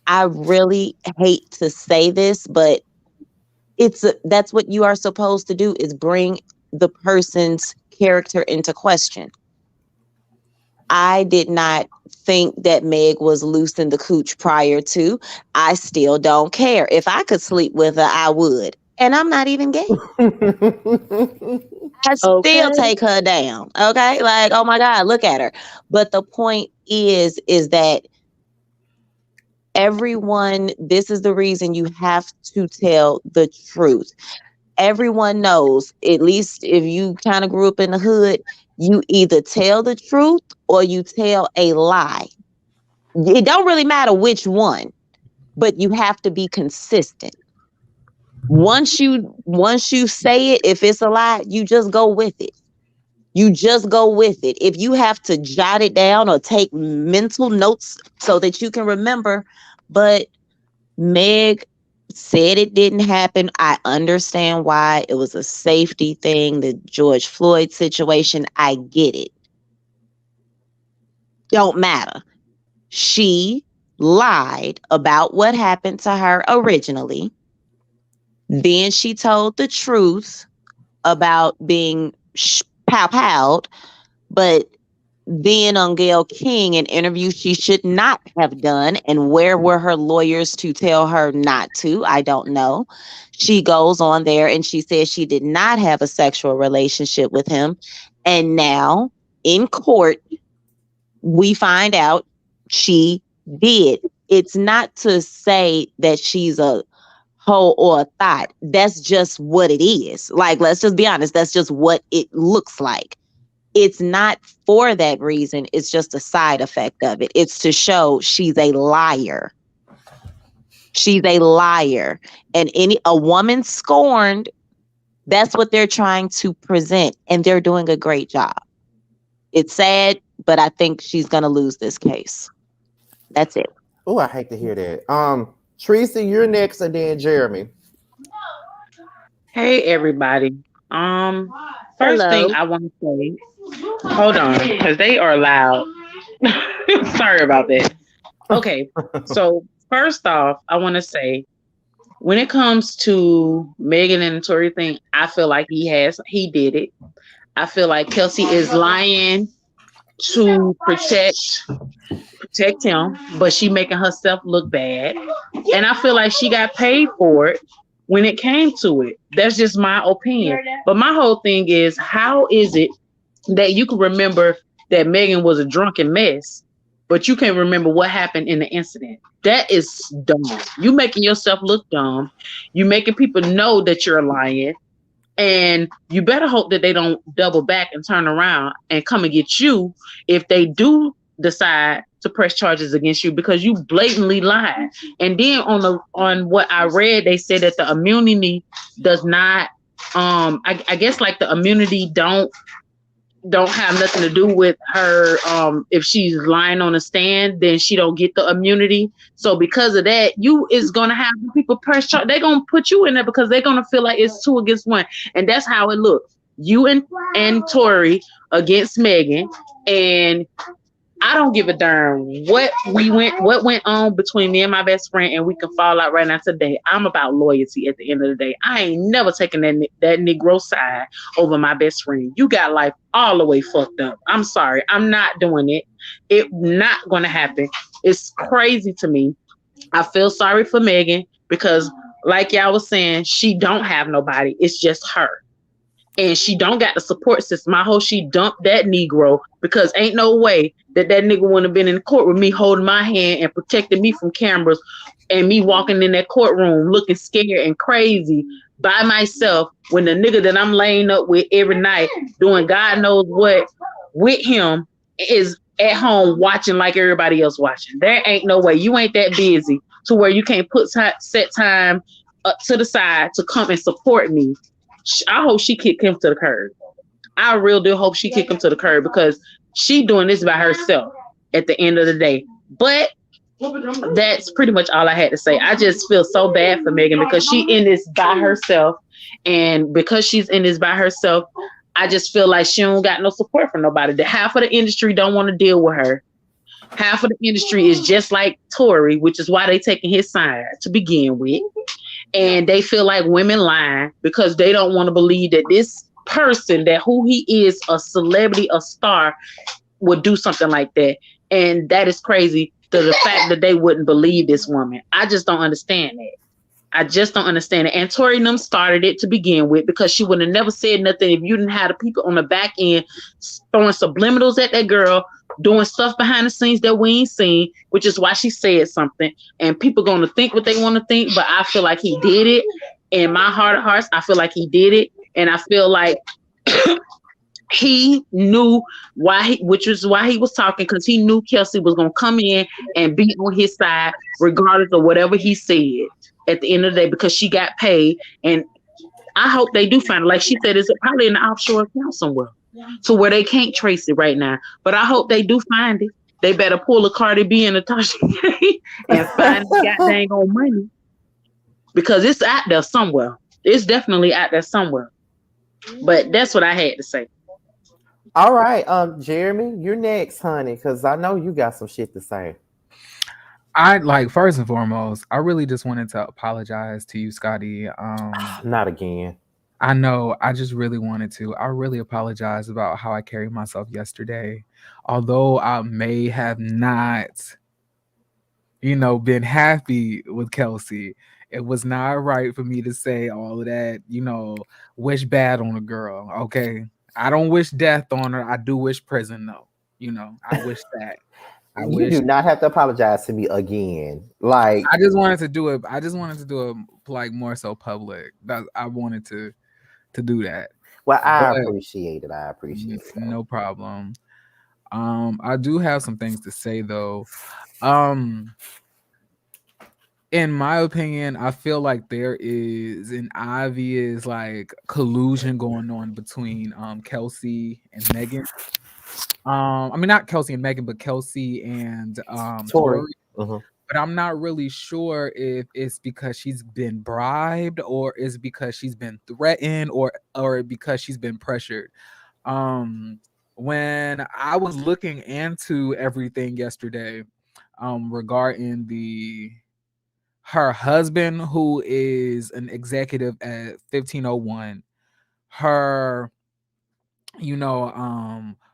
I really hate to say this, but that's what you are supposed to do, is bring the person's character into question. I did not think that Meg was loose in the cooch prior to. I still don't care. If I could sleep with her, I would. And I'm not even gay. I still Okay. take her down. Okay? Like, oh my God, look at her. But the point is that everyone, this is the reason you have to tell the truth. Everyone knows, at least if you kind of grew up in the hood, you either tell the truth or you tell a lie. It don't really matter which one, but you have to be consistent. Once you say it, if it's a lie, you just go with it. You just go with it. If you have to jot it down or take mental notes so that you can remember, but Meg said it didn't happen. I understand why. It was a safety thing, the George Floyd situation. I get it. Don't matter. She lied about what happened to her originally. Then she told the truth about being pow-powed, but then on Gayle King, an interview she should not have done. And where were her lawyers to tell her not to? I don't know. She goes on there and she says she did not have a sexual relationship with him. And now in court, we find out she did. It's not to say that she's a hoe or a thought. That's just what it is. Like, let's just be honest. That's just what it looks like. It's not for that reason. It's just a side effect of it. It's to show she's a liar. She's a liar. And a woman scorned, that's what they're trying to present. And they're doing a great job. It's sad, but I think she's going to lose this case. That's it. Oh, I hate to hear that. Teresa, you're next, and then Jeremy. Hey everybody. First Hello. thing I want to say, hold on, because they are loud. Sorry about that. Okay, so first off, I want to say, when it comes to Megan and the Tory thing, I feel like he did it. I feel like Kelsey is lying to protect him, but she making herself look bad. And I feel like she got paid for it when it came to it. That's just my opinion. But my whole thing is, how is it that you can remember that Megan was a drunken mess, but you can't remember what happened in the incident. That is dumb. You making yourself look dumb. You making people know that you're lying. And you better hope that they don't double back and turn around and come and get you if they do decide to press charges against you because you blatantly lied. And then on what I read, they said that the immunity does not I guess like the immunity don't have nothing to do with her. If she's lying on a stand, then she don't get the immunity. So because of that, you is gonna have people press charge. They're gonna put you in there because they're gonna feel like it's 2 against 1, and that's how it looks. You and Tory against Megan, and I don't give a darn what went on between me and my best friend, and we can fall out right now today. I'm about loyalty at the end of the day. I ain't never taken that Negro side over my best friend. You got life all the way fucked up. I'm sorry. I'm not doing it. It's not gonna happen. It's crazy to me. I feel sorry for Megan because, like y'all was saying, she don't have nobody. It's just her, and she don't got the support system. I hope she dumped that Negro because ain't no way that nigga wouldn't have been in court with me holding my hand and protecting me from cameras and me walking in that courtroom looking scared and crazy by myself when the nigga that I'm laying up with every night doing God knows what with him is at home watching like everybody else watching. There ain't no way. You ain't that busy to where you can't put set time to the side to come and support me. I hope she kick him to the curb. I really do hope she kick him to the curb because she doing this by herself at the end of the day. But that's pretty much all I had to say. I just feel so bad for Megan because she in this by herself. And because she's in this by herself, I just feel like she don't got no support from nobody. The half of the industry don't want to deal with her. Half of the industry is just like Tory, which is why they taking his side to begin with. And they feel like women lying because they don't want to believe that this person, that who he is, a celebrity, a star, would do something like that. And that is crazy to the fact that they wouldn't believe this woman. I just don't understand that. I just don't understand it. And Tory and them started it to begin with because she would have never said nothing if you didn't have the people on the back end throwing subliminals at that girl, doing stuff behind the scenes that we ain't seen, which is why she said something. And people going to think what they want to think, but I feel like he did it. In my heart of hearts, I feel like he did it. And I feel like he knew why, which is why he was talking, because he knew Kelsey was going to come in and be on his side, regardless of whatever he said at the end of the day, because she got paid. And I hope they do find it. Like she said, it's probably in the offshore account somewhere to where they can't trace it right now. But I hope they do find it. They better pull a Cardi B and a Tasha K and find the goddamn old money, because it's out there somewhere. It's definitely out there somewhere. But that's what I had to say. All right, Jeremy, you're next, honey, because I know you got some shit to say. I like first and foremost, I really just wanted to apologize to you, Scotty. Not again. I know, I just really wanted to. I really apologize about how I carried myself yesterday. Although I may have not, been happy with Kelsey, it was not right for me to say all of that, wish bad on a girl. Okay. I don't wish death on her. I do wish prison though. I wish that. You do not have to apologize to me again. Like, I just wanted to do it. I just wanted to do it like more so public. I wanted to do that. Well, I appreciate it. I appreciate it. No problem. I do have some things to say though. In my opinion, I feel like there is an obvious like collusion going on between Kelsey and Megan. I mean, not Kelsey and Megan, but Kelsey and Tory. Uh-huh. But I'm not really sure if it's because she's been bribed or is because she's been threatened or because she's been pressured. When I was looking into everything yesterday, regarding her husband, who is an executive at 1501, her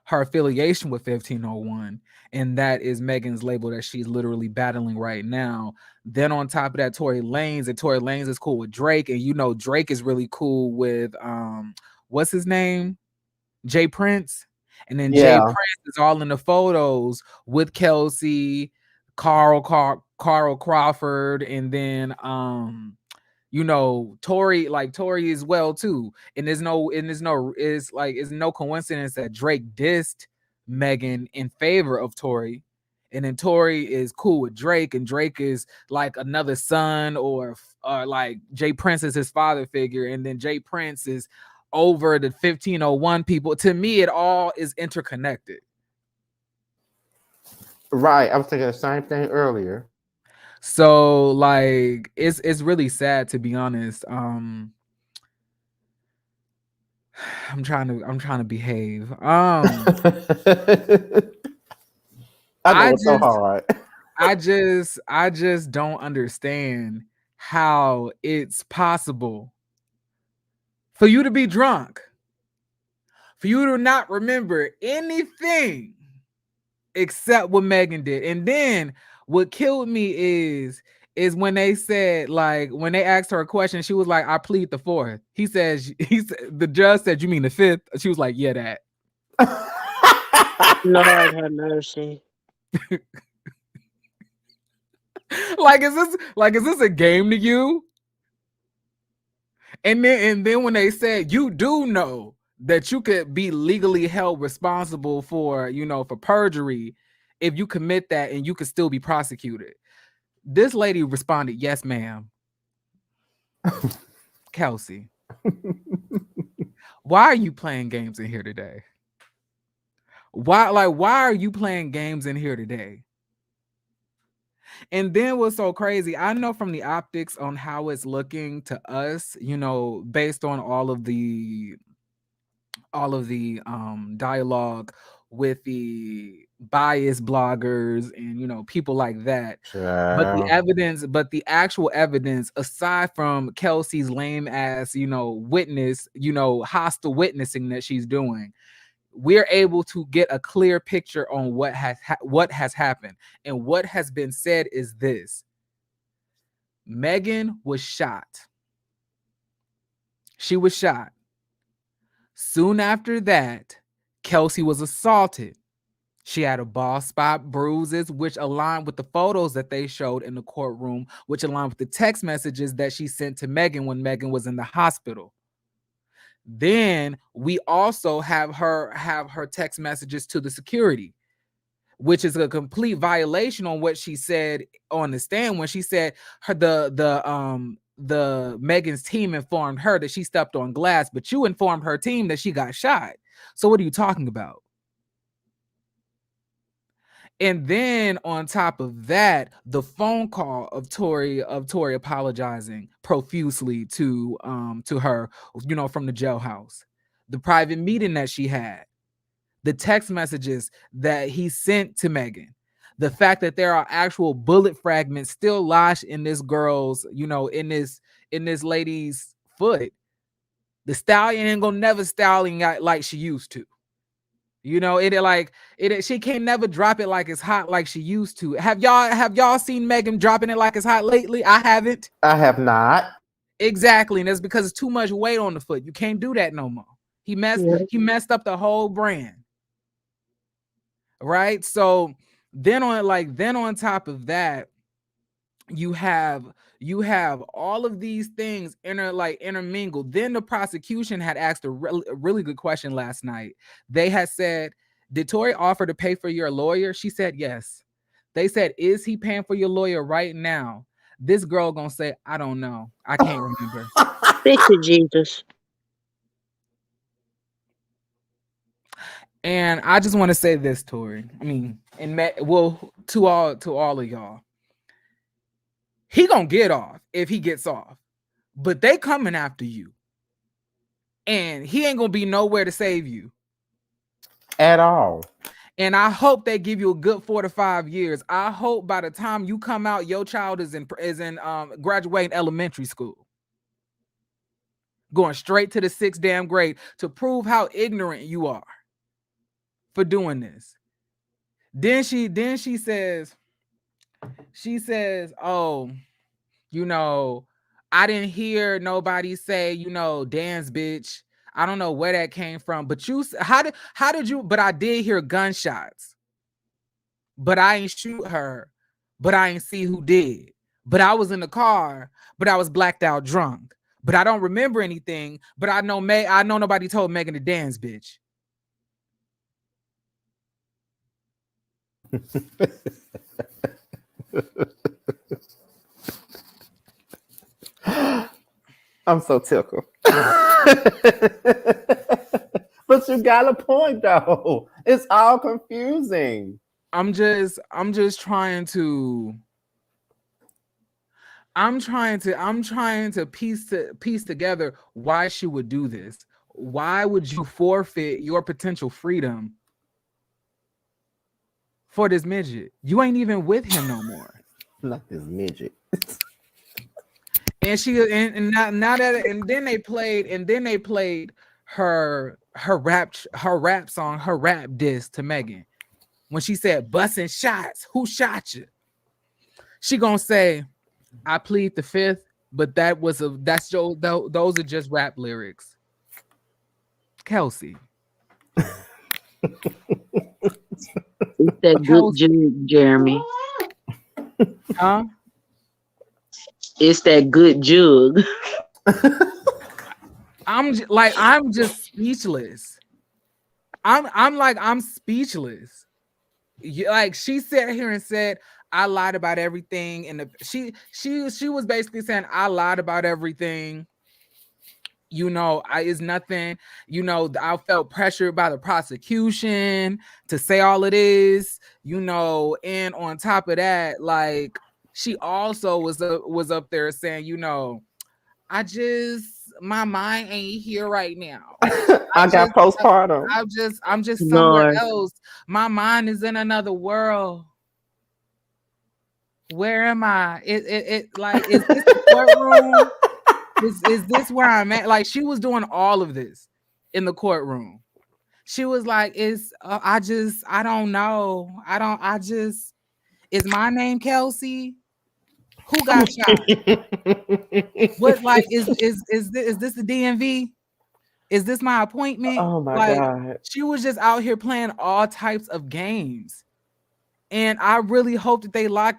her affiliation with 1501, and that is Megan's label that she's literally battling right now. Then on top of that, Tory Lanez, and Tory Lanez is cool with Drake, and Drake is really cool with what's his name? Jay Prince. And then Jay Yeah. Prince is all in the photos with Kelsey, Carl Crawford, and then Tory, like Tory as well too. And it's no coincidence that Drake dissed Megan in favor of Tory. And then Tory is cool with Drake, and Drake is like another son, or like Jay Prince is his father figure, and then Jay Prince is over the 1501 people. To me, it all is interconnected. Right. I was thinking the same thing earlier. So like it's really sad, to be honest. I'm trying to behave. I know it's so hard. I just don't understand how it's possible for you to be drunk, for you to not remember anything except what Megan did. And then what killed me is when they said, like, when they asked her a question, she was like, I plead the fourth. He said, the judge said, you mean the fifth? She was like, yeah, that. Lord have mercy. Is this a game to you? And then when they said, you do know that you could be legally held responsible for, for perjury if you commit that, and you could still be prosecuted. This lady responded, yes, ma'am. Kelsey, why are you playing games in here today? Why are you playing games in here today? And then what's so crazy, I know from the optics on how it's looking to us, based on all of the dialogue with the biased bloggers and people like that. But the actual evidence, aside from Kelsey's lame ass, witness, hostile witnessing that she's doing, we're able to get a clear picture on what has happened. And what has been said is this: Megan was shot. She was shot. Soon after that, Kelsey was assaulted. She had a bald spot, bruises, which aligned with the photos that they showed in the courtroom, which aligned with the text messages that she sent to Megan when Megan was in the hospital. Then we also have her text messages to the security, which is a complete violation on what she said on the stand when she said the Megan's team informed her that she stepped on glass, but you informed her team that she got shot. So what are you talking about? And then on top of that, the phone call of Tory apologizing profusely to her, from the jailhouse, the private meeting that she had, the text messages that he sent to Megan, the fact that there are actual bullet fragments still lodged in this girl's, in this lady's foot. The Stallion ain't gonna never Stallion out like she used to. She can't never drop it like it's hot like she used to. Have y'all seen Megan dropping it like it's hot lately? I haven't. I have not. Exactly, and that's because it's too much weight on the foot. You can't do that no more. He messed up the whole brand. Right? So then on top of that, you have all of these things intermingled. Then the prosecution had asked a really good question last night. They had said, did Tory offer to pay for your lawyer? She said yes. They said, is he paying for your lawyer right now? This girl gonna say, I don't know. I can't remember. Fix it, Jesus. And I just want to say this, Tory. I mean, to all of y'all, he gonna get off if he gets off, but they coming after you, and he ain't gonna be nowhere to save you at all. And I hope they give you a good 4 to 5 years. I hope by the time you come out, your child is in graduating elementary school, going straight to the 6th damn grade to prove how ignorant you are for doing this. Then she says, oh, I didn't hear nobody say, dance bitch. I don't know where that came from, but how did you? But I did hear gunshots, but I ain't shoot her, but I ain't see who did. But I was in the car, but I was blacked out drunk. But I don't remember anything. But I know nobody told Megan to dance, bitch. I'm so tickled. But you got a point though. It's all confusing. I'm just trying to piece together why she would do this. Why would you forfeit your potential freedom for this midget? You ain't even with him no more. Not this midget. And then they played her rap song, her rap diss to Megan. When she said busting shots, who shot you? She gonna say, I plead the fifth, but those are just rap lyrics. Kelsey. It's that good jug, Jeremy. Huh? It's that good jug. I'm just speechless. I'm speechless. Like she sat here and said, I lied about everything, and she was basically saying I lied about everything. It's nothing. I felt pressured by the prosecution to say all of this. And on top of that, like she also was up there saying, my mind ain't here right now. I got postpartum. I'm just somewhere else. My mind is in another world. Where am I? Is this the courtroom? Is this where I'm at? Like she was doing all of this in the courtroom. She was like, I don't know. Is my name Kelsey? Who got shot? What, like, is this the DMV? Is this my appointment? Oh my God. She was just out here playing all types of games. And I really hope that they lock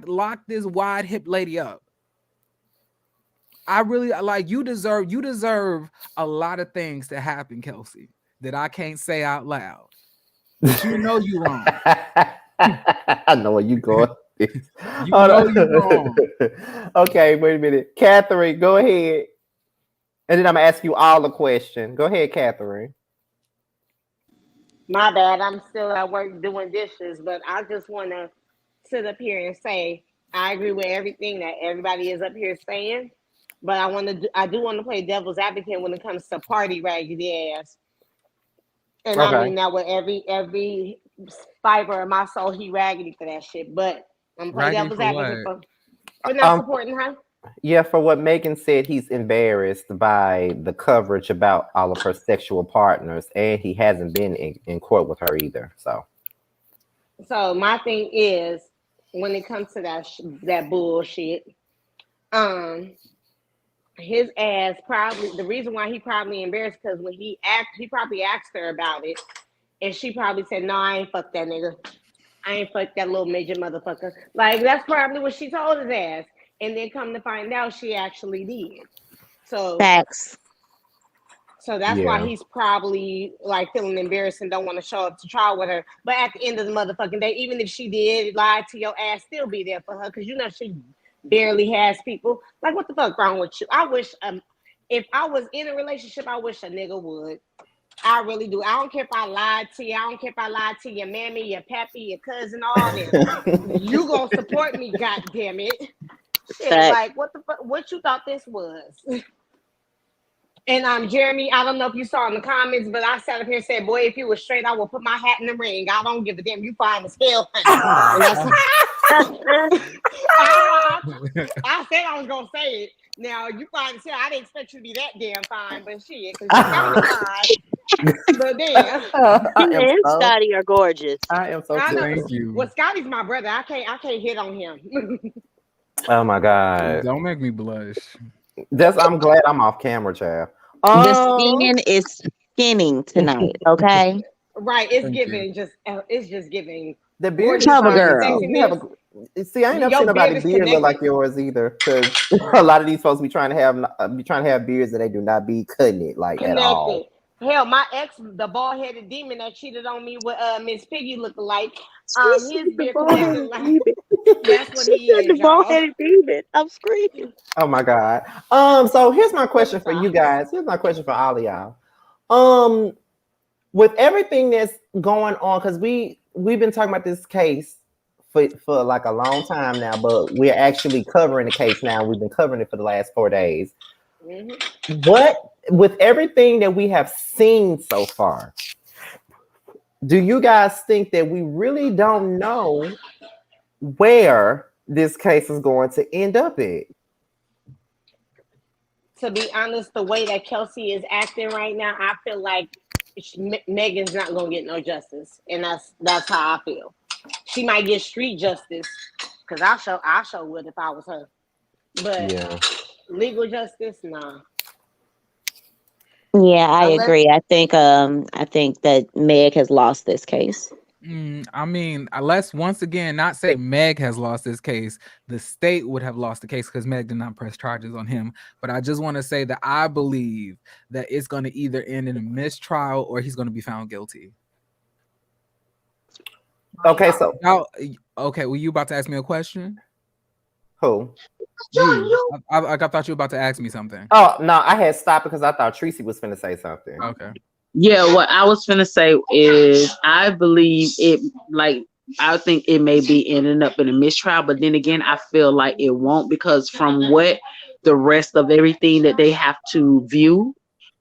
this wide hip lady up. I really you deserve a lot of things to happen, Kelsey, that I can't say out loud. But you know you wrong. I know where you going. You know you wrong. Okay, wait a minute. Catherine, go ahead. And then I'm gonna ask you all a question. Go ahead, Catherine. My bad. I'm still at work doing dishes, but I just want to sit up here and say I agree with everything that everybody is up here saying, but I do want to play devil's advocate when it comes to party raggedy ass, and Okay. I mean that with every fiber of my soul. He raggedy for that shit, but I'm playing devil's advocate for not supporting her. Yeah, for what Megan said, he's embarrassed by the coverage about all of her sexual partners, and he hasn't been in court with her either. So my thing is, when it comes to that bullshit, his ass probably, the reason why he probably embarrassed, because when he probably asked her about it, and she probably said, "No, I ain't fuck that nigga. I ain't fuck that little midget motherfucker." Like that's probably what she told his ass. And then come to find out, she actually did. So Facts. So that's why he's probably like feeling embarrassed and don't want to show up to trial with her. But at the end of the motherfucking day, even if she did lie to your ass, still be there for her, because she barely has people. Like, what the fuck wrong with you? I wish if I was in a relationship, I wish a nigga would. I really do. I don't care if I lied to you. I don't care if I lied to your mammy, your pappy, your cousin, all them. You gonna support me, goddammit. Shit, like, what the fuck? What you thought this was? And Jeremy, I don't know if you saw in the comments, but I sat up here and said, "Boy, if you were straight, I would put my hat in the ring. I don't give a damn. You fine as hell." I said I was gonna say it. Now you fine as hell. I didn't expect you to be that damn fine, but shit, because you kind of fine. But damn, you and Scotty are gorgeous. I am so. Thank you. Well, Scotty's my brother. I can't hit on him. Oh my God! Don't make me blush. I'm glad I'm off camera, child. The skin is skinning tonight, okay? Right, it's Thank you. giving it's just giving The beard is gorgeous Cover fine and girl. too. You have sexiness. see, I ain't never Your seen beard nobody is beard look like connected. yours either. Because a lot of these folks be trying to have beards that they do not be cutting it like at Connected. all. Hell, my ex, the bald headed demon that cheated on me with Miss Piggy looking like, She said his the beard bald connected headed like demon. that's what She he said the is, bald y'all. headed demon. I'm screaming. Oh my god. So here's my Let me question for stop. you guys. Here's my question for all of y'all. Um, with everything that's going on, because we've been talking about this case for like a long time now, but we're actually covering the case now. We've been covering it for the last 4 days. What with everything that we have seen so far, do you guys think that we really don't know where this case is going to end up at? To be honest, the way that Kelsey is acting right now, I feel like Megan's not gonna get no justice, and that's how I feel. She might get street justice, cause I show would if I was her, but Yeah. legal justice, nah. Yeah, I Unless agree. I think that Meg has lost this case. I mean, let's once again not say Meg has lost this case. The state would have lost the case because Meg did not press charges on him. But I just want to say that I believe that it's going to either end in a mistrial or he's going to be found guilty. Okay, so Now, okay, were you about to ask me a question? who? You. I thought you were about to ask me something. Oh no, I had stopped because I thought Tracy was finna say something. Okay. Yeah, what I was finna say is I believe it like I think it may be ending up in a mistrial, but then again, I feel like it won't because from what the rest of everything that they have to view,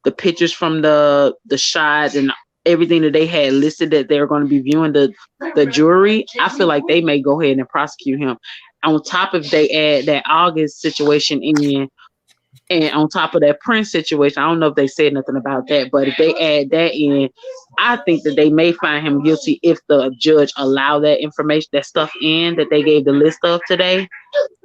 the pictures from the shots and everything that they had listed that they're going to be viewing the jury, I feel like they may go ahead and prosecute him. On top of they add that August situation in, and on top of that Prince situation, I don't know if they said nothing about that, but if they add that in, I think that they may find him guilty if the judge allow that information, that stuff in that they gave the list of today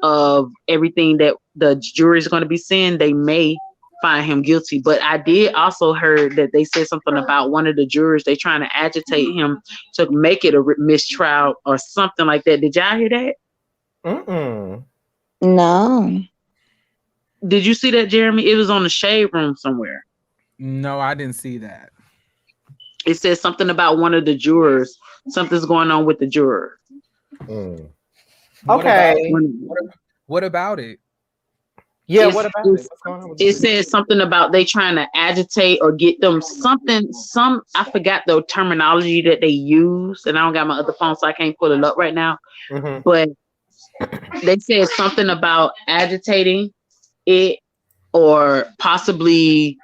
of everything that the jury is going to be seeing. They may find him guilty. But I did also heard that they said something about one of the jurors. They trying to agitate him to make it a mistrial or something like that. Did y'all hear that? No. Did you see that, Jeremy? It was on the Shade Room somewhere. No, I didn't see that. It says something about one of the jurors. Something's going on with the juror. Okay. What about it? Yeah, what about it? What's going on with It says something about they trying to agitate or get them something. I forgot the terminology that they use, and I don't got my other phone, so I can't pull it up right now. But they said something about agitating it, or possibly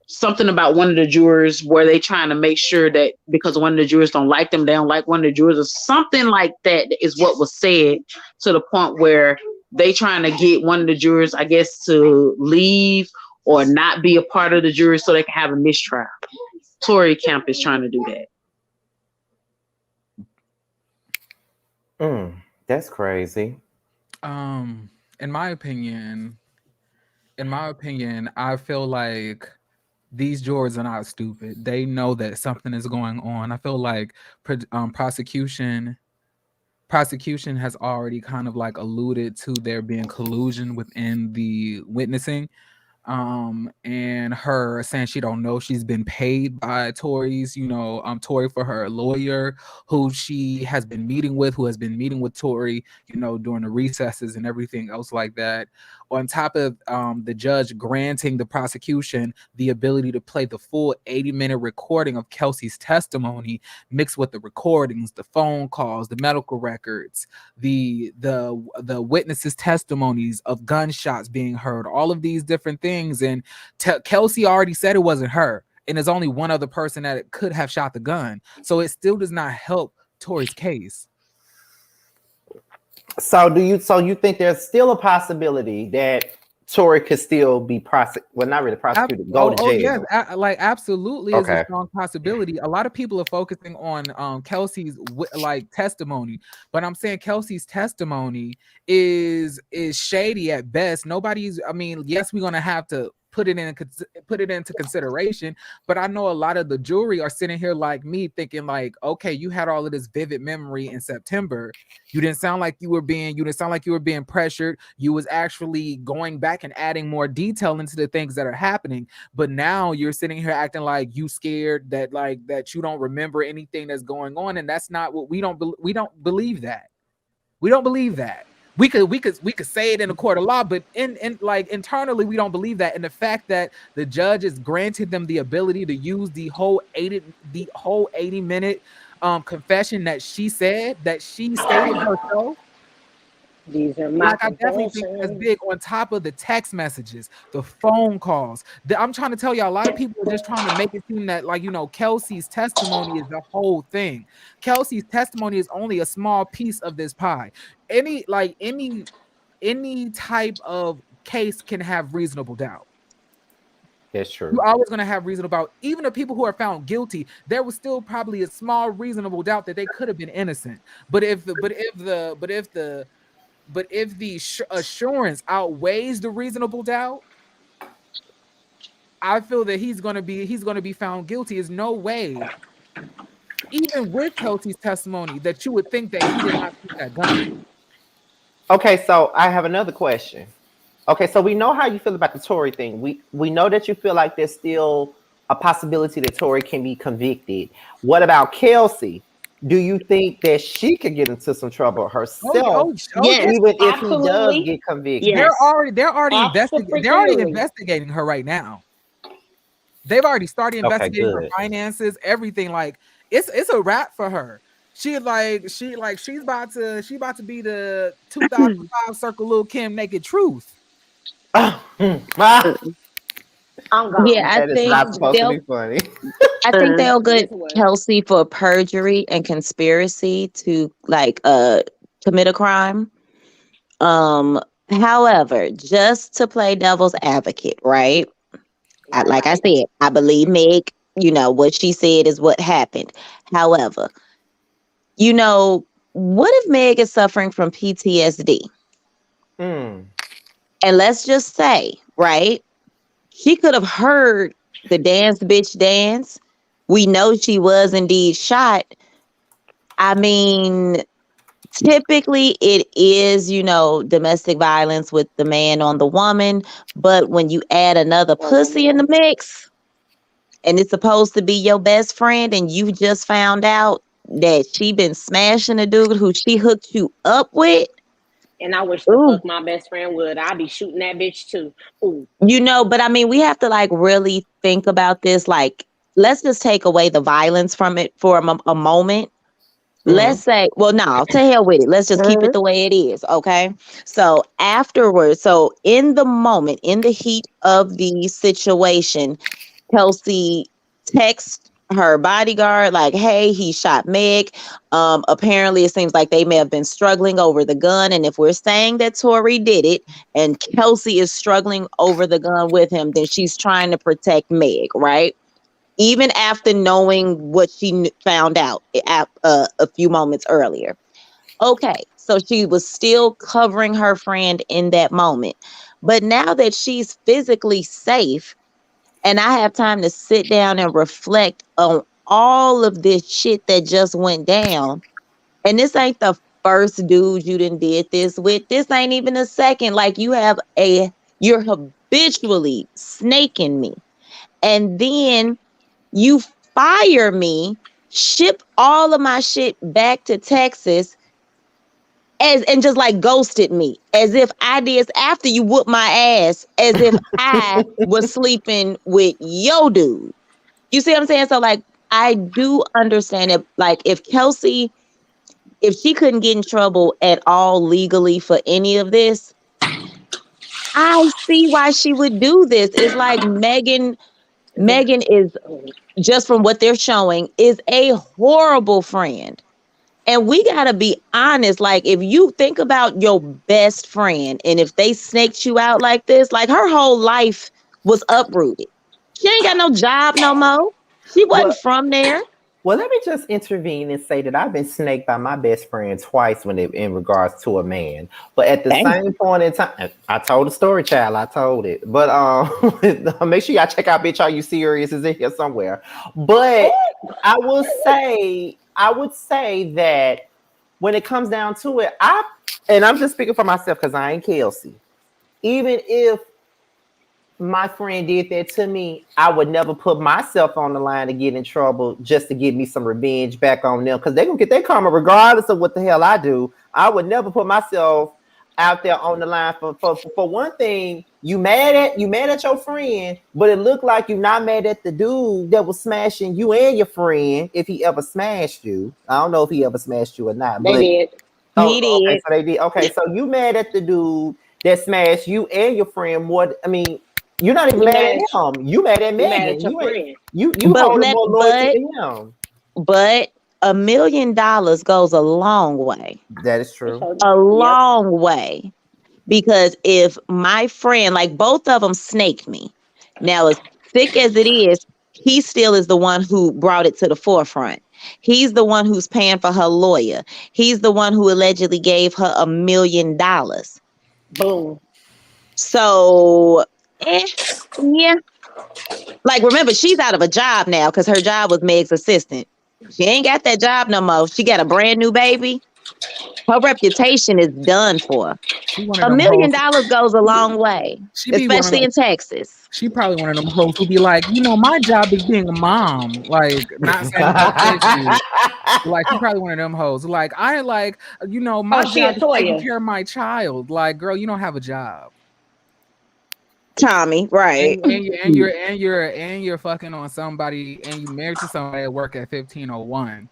something about one of the jurors where they trying to make sure that because one of the jurors don't like them, they don't like one of the jurors, or something like that is what was said, to the point where they trying to get one of the jurors, I guess, to leave or not be a part of the jury so they can have a mistrial. Tory Camp is trying to do that. That's crazy. In my opinion, I feel like these jurors are not stupid. They know that something is going on. I feel like prosecution has already kind of like alluded to there being collusion within the witnessing. And her saying she don't know she's been paid by Tory's, Tory for her lawyer, who she has been meeting with, who has been meeting with Tory, during the recesses and everything else like that. On top of the judge granting the prosecution the ability to play the full 80-minute recording of Kelsey's testimony, mixed with the recordings, the phone calls, the medical records, the witnesses' testimonies of gunshots being heard, all of these different things. And Kelsey already said it wasn't her, and there's only one other person that could have shot the gun, so it still does not help Tory's case. So you think there's still a possibility that Tory could still be prosecuted? Well, not really prosecuted. Go to jail. Yes, absolutely is a strong possibility. A lot of people are focusing on Kelsey's testimony, but I'm saying Kelsey's testimony is shady at best. Yes, we're gonna have to put it into consideration. But I know a lot of the jury are sitting here like me thinking like, okay, you had all of this vivid memory in September. You didn't sound like you were being pressured. You was actually going back and adding more detail into the things that are happening. But now you're sitting here acting like you scared that you don't remember anything that's going on. And that's not what we don't believe that. We don't believe that. We could say it in a court of law, but in like internally, we don't believe that. And the fact that the judge has granted them the ability to use the whole 80-minute confession that she stated herself. These are my Like, I definitely think that's big, on top of the text messages, the phone calls. I'm trying to tell you, a lot of people are just trying to make it seem that, like, you know, Kelsey's testimony is the whole thing. Kelsey's testimony is only a small piece of this pie. Any type of case can have reasonable doubt. That's true. You're always going to have reasonable doubt. Even the people who are found guilty, there was still probably a small reasonable doubt that they could have been innocent. But if the assurance outweighs the reasonable doubt, I feel that he's going to be found guilty. There's no way, even with Kelsey's testimony, that you would think that he did not shoot that gun. Okay, so I have another question. Okay, so we know how you feel about the Tory thing. We know that you feel like there's still a possibility that Tory can be convicted. What about Kelsey? Do you think that she could get into some trouble herself, yes, even if absolutely. he does get convicted? Yes. They're already investigating her right now. They've already started investigating her finances, everything. Like, it's a wrap for her. She's about to be the 2005 Circle Lil Kim Naked Truth. I'm gone. Yeah, I think not supposed to be funny. I think they'll get Kelsey for perjury and conspiracy to commit a crime. However, just to play devil's advocate, right? Like I said, I believe Meg, you know, what she said is what happened. However, you know, what if Meg is suffering from PTSD? And let's just say, right, she could have heard the dance bitch dance. We know she was indeed shot. I mean, typically it is, you know, domestic violence with the man on the woman. But when you add another pussy in the mix, and it's supposed to be your best friend, and you just found out that she been smashing a dude who she hooked you up with. And I wish the fuck my best friend would. I'd be shooting that bitch too. Ooh. You know, but I mean, we have to like really think about this. Like, let's just take away the violence from it for a moment. Let's say, well, no, to hell with it. Let's just keep it the way it is. Okay. So afterwards, so in the moment, in the heat of the situation, Kelsey texts her bodyguard like, hey, he shot Meg. Apparently it seems like they may have been struggling over the gun, and if we're saying that Tory did it and Kelsey is struggling over the gun with him, then she's trying to protect Meg, right? Even after knowing what she found out a few moments earlier. Okay, so she was still covering her friend in that moment, but now that she's physically safe and I have time to sit down and reflect on all of this shit that just went down. And this ain't the first dude you done did this with. This ain't even the second. Like, you're habitually snaking me. And then you fire me, ship all of my shit back to Texas, and just like ghosted me, as if I did after you whooped my ass, as if I was sleeping with your dude. You see what I'm saying? So like, I do understand it. Like, if she couldn't get in trouble at all legally for any of this, I see why she would do this. It's like Megan is, just from what they're showing, is a horrible friend. And we got to be honest. Like, if you think about your best friend and if they snaked you out like this, like, her whole life was uprooted. She ain't got no job no more. She wasn't from there. Well, let me just intervene and say that I've been snaked by my best friend twice in regards to a man. But at the Dang. same point in time, I told the story, child. I told it. But make sure y'all check out Bitch Are You Serious is in here somewhere. But I would say that when it comes down to it, I'm just speaking for myself because I ain't Kelsey. Even if my friend did that to me, I would never put myself on the line to get in trouble just to get me some revenge back on them, because they're gonna get their karma regardless of what the hell I do. I would never put myself out there on the line for one thing. You mad at your friend, but it looked like you're not mad at the dude that was smashing you and your friend, if he ever smashed you. I don't know if he ever smashed you or not. They did. He did. Okay, so they did. Okay, so you mad at the dude that smashed you and your friend more. I mean, you're not even mad at him. You mad at Megan. Mad at your friend. You holding more loyalty to him. But $1 million goes a long way. That is true. A long way. Because if my friend, like both of them snaked me. Now, as sick as it is, he still is the one who brought it to the forefront. He's the one who's paying for her lawyer. He's the one who allegedly gave her $1 million. Boom. So, yeah. Like, remember, she's out of a job now because her job was Meg's assistant. She ain't got that job no more. She got a brand new baby. Her reputation is done for. $1 million goes a long way, especially in Texas. She probably one of them hoes who be like, my job is being a mom. Like, not saying that you. Like, she probably one of them hoes. Like, my job is taking care of my child. Like, girl, you don't have a job. Tommy, right? And you're fucking on somebody, and you married to somebody at work at 1501.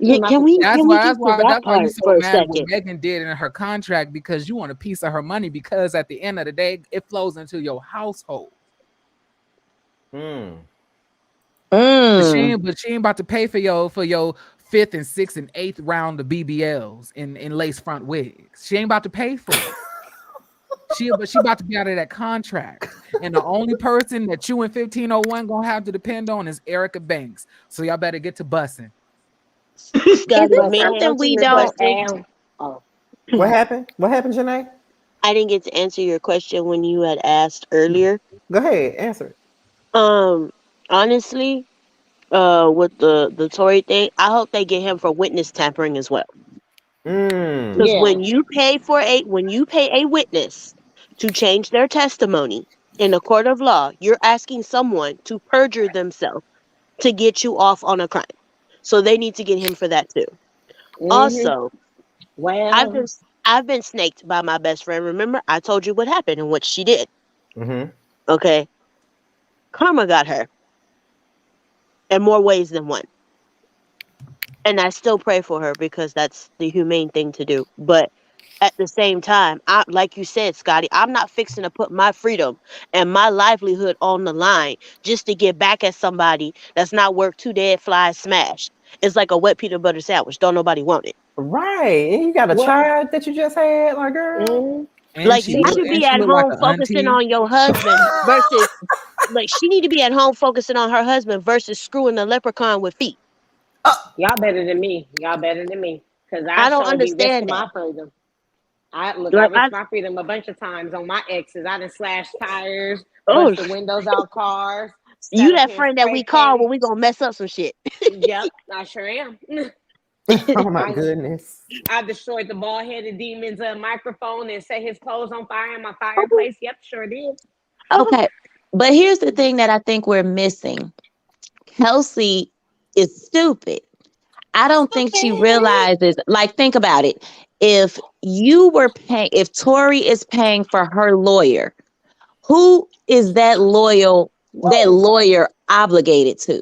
That's why you so mad what Megan did in her contract, because you want a piece of her money, because at the end of the day, it flows into your household. But she ain't about to pay for your 5th and 6th and 8th round of BBLs in lace front wigs. She ain't about to pay for it. She about to be out of that contract. And the only person that you in 1501 gonna have to depend on is Erica Banks. So y'all better get to bussing. Is it something we don't ask? What happened? What happened, Janae? I didn't get to answer your question when you had asked earlier. Go ahead, answer it. Honestly, with the Tory thing, I hope they get him for witness tampering as well. Because when you pay a witness to change their testimony in a court of law, you're asking someone to perjure themselves to get you off on a crime. So they need to get him for that too. Also, I've been snaked by my best friend. Remember, I told you what happened and what she did. Okay. Karma got her in more ways than one. And I still pray for her because that's the humane thing to do. But at the same time, like you said, Scotty, I'm not fixing to put my freedom and my livelihood on the line just to get back at somebody that's not worth 2 dead flies smashed. It's like a wet peanut butter sandwich. Don't nobody want it. Right. And you got a child that you just had, like, girl. Like, you should be at home focusing on your husband versus, like, she need to be at home focusing on her husband versus screwing the leprechaun with feet. Y'all better than me. Because I don't understand my freedom. I risked my freedom a bunch of times on my exes. I done slashed tires, bust the windows out cars. You that friend that we call when we gonna mess up some shit. Yep, I sure am. Oh my goodness. I destroyed the bald-headed demon's microphone and set his clothes on fire in my fireplace. Yep, sure did. Okay, but here's the thing that I think we're missing. Kelsey is stupid. I don't think she realizes, like, think about it. If Tory is paying for her lawyer, who is that lawyer obligated to?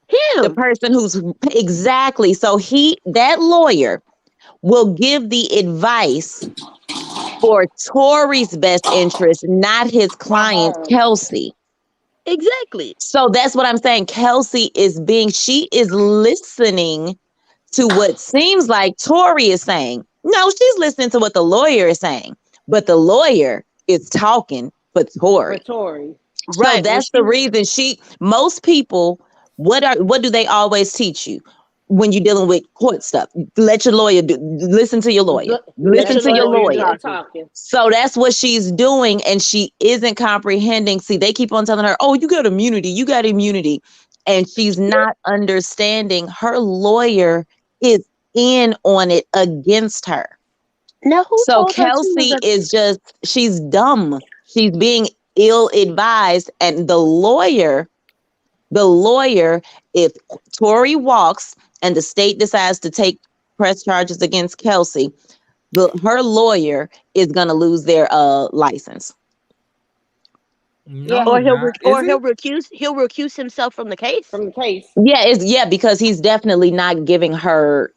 Him. The person who's exactly. So that lawyer will give the advice for Tory's best interest, not his client, Kelsey. Exactly. So that's what I'm saying. Kelsey she is listening to what seems like Tory is saying. No, she's listening to what the lawyer is saying, but the lawyer is talking for Tory. For Tory. So that's the reason most people What do they always teach you when you're dealing with court stuff? Let your lawyer listen to your lawyer. Listen to your lawyer. So that's what she's doing, and she isn't comprehending. See, they keep on telling her, "Oh, you got immunity. You got immunity," and she's not understanding. Her lawyer is in on it against her. Now, who So told her she was Kelsey she's dumb. She's being ill advised, and the lawyer, if Tory walks and the state decides to press charges against Kelsey, her lawyer is gonna lose their license. No, or he'll not. he'll recuse himself from the case? Yeah, because he's definitely not giving her.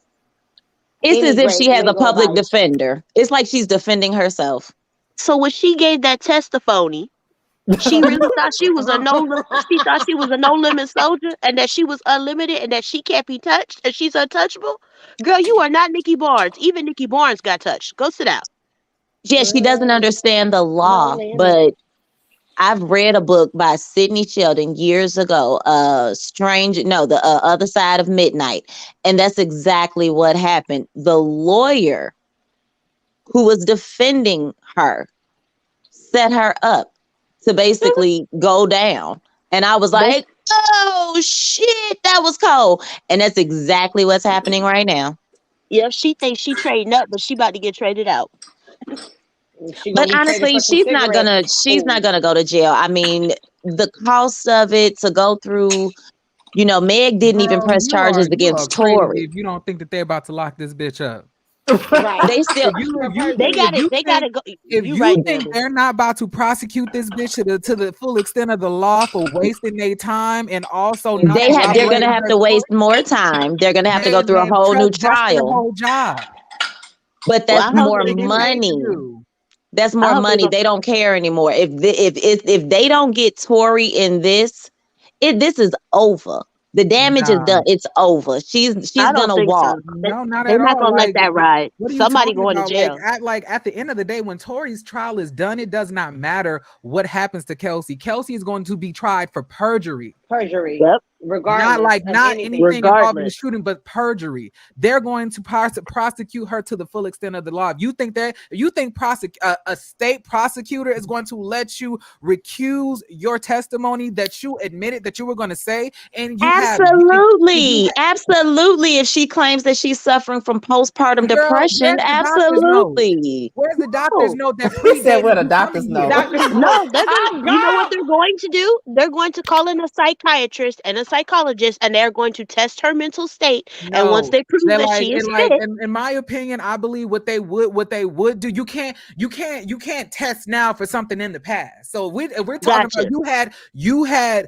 It's as if she has a public defender. It's like she's defending herself. So when she gave that testimony, she really thought she was a no limit soldier, and that she was unlimited, and that she can't be touched, and she's untouchable. Girl, you are not Nikki Barnes. Even Nikki Barnes got touched. Go sit down. Yeah, she doesn't understand the law, but I've read a book by Sidney Sheldon years ago, The Other Side of Midnight. And that's exactly what happened. The lawyer who was defending her set her up to basically go down. And I was like, oh shit, that was cold. And that's exactly what's happening right now. Yeah, she thinks she trading up, but she about to get traded out. But honestly, she's not gonna go to jail. I mean, the cost of it to go through, Meg didn't even press charges against Tory. If you don't think that they're about to lock this bitch up. Right. They still they gotta go. If you think they're not about to prosecute this bitch to the full extent of the law for wasting their time, and also they're gonna have to waste more time. They're gonna have to go through a whole new trial. Whole job. But that's more money. That's more money. They don't care anymore. If they don't get Tory in this is over. The damage is done. It's over. She's gonna walk. So. No, they're not gonna let that ride. Somebody going to jail. At the end of the day, when Tory's trial is done, it does not matter what happens to Kelsey. Kelsey is going to be tried for perjury. Yep. Regardless, not anything involving the shooting, but perjury. They're going to prosecute her to the full extent of the law. If you think a state prosecutor is going to let you recuse your testimony that you admitted that you were going to say, and you absolutely. If she claims that she's suffering from postpartum depression, absolutely. Where's the doctor's note that said where the doctor's note? No, you know what they're going to do? They're going to call in a psychiatrist and a psychologist, and they're going to test her mental state. And once they prove that she is fit, in my opinion, I believe what they would do. You can't test now for something in the past. So we're talking about you had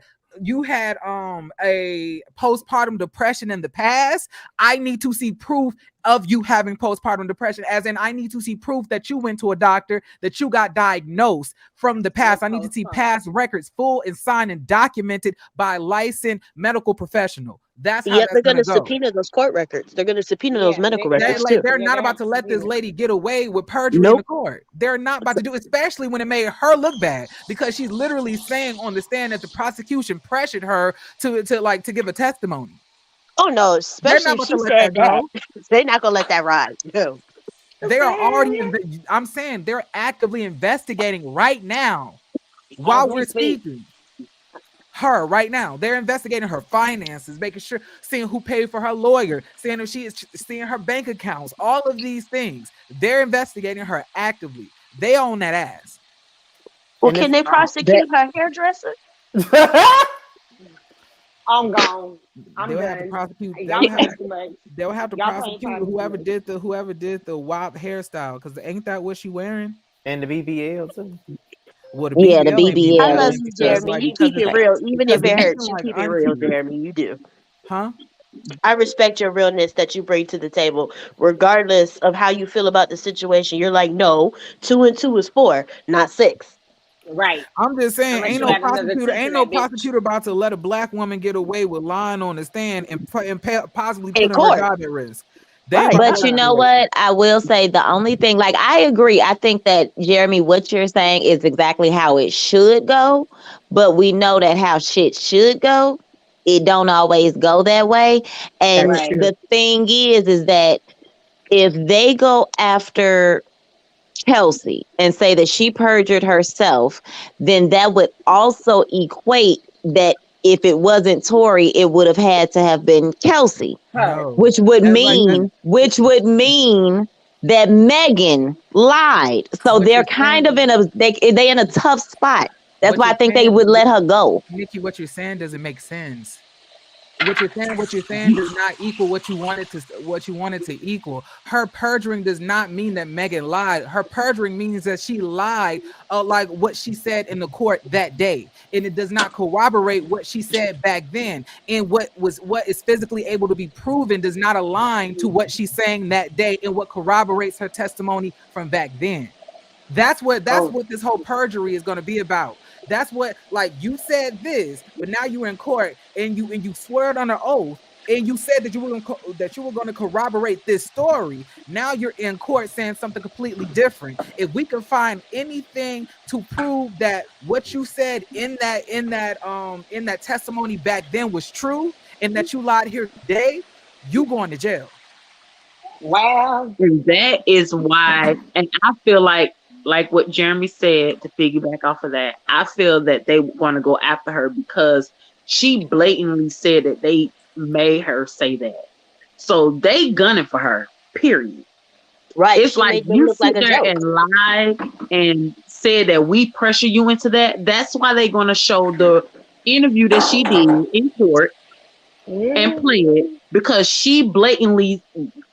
a postpartum depression in the past. I need to see proof of you having postpartum depression, as in I need to see proof that you went to a doctor, that you got diagnosed from the past. I need to see past records, full and signed and documented by a licensed medical professional. That's how they're going to subpoena those court records. They're going to subpoena those medical records too. They're not about to let this lady get away with perjury in the court. They're not about to do, especially when it made her look bad, because she's literally saying on the stand that the prosecution pressured her to give a testimony. Oh no, especially if she said that. They're not gonna let that ride. No. They are already. I'm saying they're actively investigating right now while we're speaking. Her right now, they're investigating her finances, making sure, seeing who paid for her lawyer, seeing if she is seeing her bank accounts, all of these things. They're investigating her actively. They own that ass. Well, can they prosecute her hairdresser? I'm gone. They'll have to prosecute. They'll have to prosecute whoever did the wild hairstyle, because ain't that what she wearing? And the BBL too. Well, the BBL. I love you, Jeremy. You keep it real, even if it hurts. You keep it real, Jeremy. You do. Huh? I respect your realness that you bring to the table, regardless of how you feel about the situation. You're like, no, 2 and 2 is 4, not 6. Right. I'm just saying, ain't no prosecutor about to let a black woman get away with lying on the stand and possibly putting her job at risk. But you know what? I will say the only thing, like, I agree. I think that, Jeremy, what you're saying is exactly how it should go. But we know that how shit should go it don't always go that way. And That's true. the thing is that if they go after Chelsea and say that she perjured herself, then that would also equate that if it wasn't Tory, it would have had to have been Kelsey, No. which would That's like mean that Megan lied. So what they're you're kind of saying. they in a tough spot. That's What why I you're think they saying, would let her go. Nikki, what you're saying doesn't make sense. What you're saying does not equal what you wanted to equal. Her perjuring does not mean that Megan lied. Her perjuring means that she lied, like what she said in the court that day, and it does not corroborate what she said back then. And what is physically able to be proven does not align to what she's saying that day and what corroborates her testimony from back then. That's what this whole perjury is going to be about. That's what, like, you said this, but now you're in court and you swear it on an oath and you said that you were going to corroborate this story. Now you're in court saying something completely different. If we can find anything to prove that what you said in that testimony back then was true and that you lied here today, you going to jail. Wow. And that is why, and I feel like what Jeremy said, to piggyback off of that, I feel that they want to go after her because she blatantly said that they made her say that. So they gunning for her, period. Right. It's like you sit there and lie and said that we pressure you into that. That's why they're going to show the interview that she did in court and play it, because she blatantly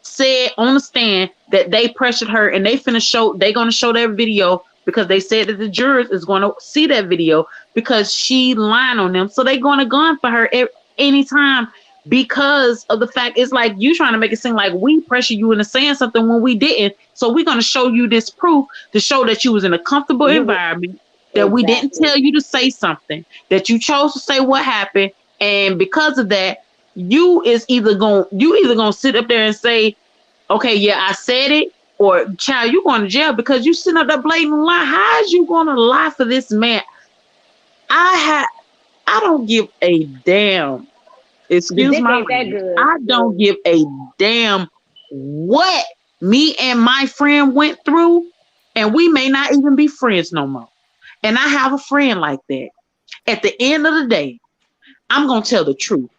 said on the stand that they pressured her, and they're going to show their video because they said that the jurors is going to see that video because she lying on them. So they're going to gun for her anytime because of the fact it's like you trying to make it seem like we pressure you into saying something when we didn't. So we're going to show you this proof to show that you was in a comfortable environment, that we didn't tell you to say something, that you chose to say what happened. And because of that, you either gonna sit up there and say, okay, yeah, I said it, or child, you going to jail because you sitting up there blatant lie. How is you gonna lie for this man? I don't give a damn. Excuse my language. I don't give a damn what me and my friend went through, and we may not even be friends no more. And I have a friend like that. At the end of the day, I'm gonna tell the truth.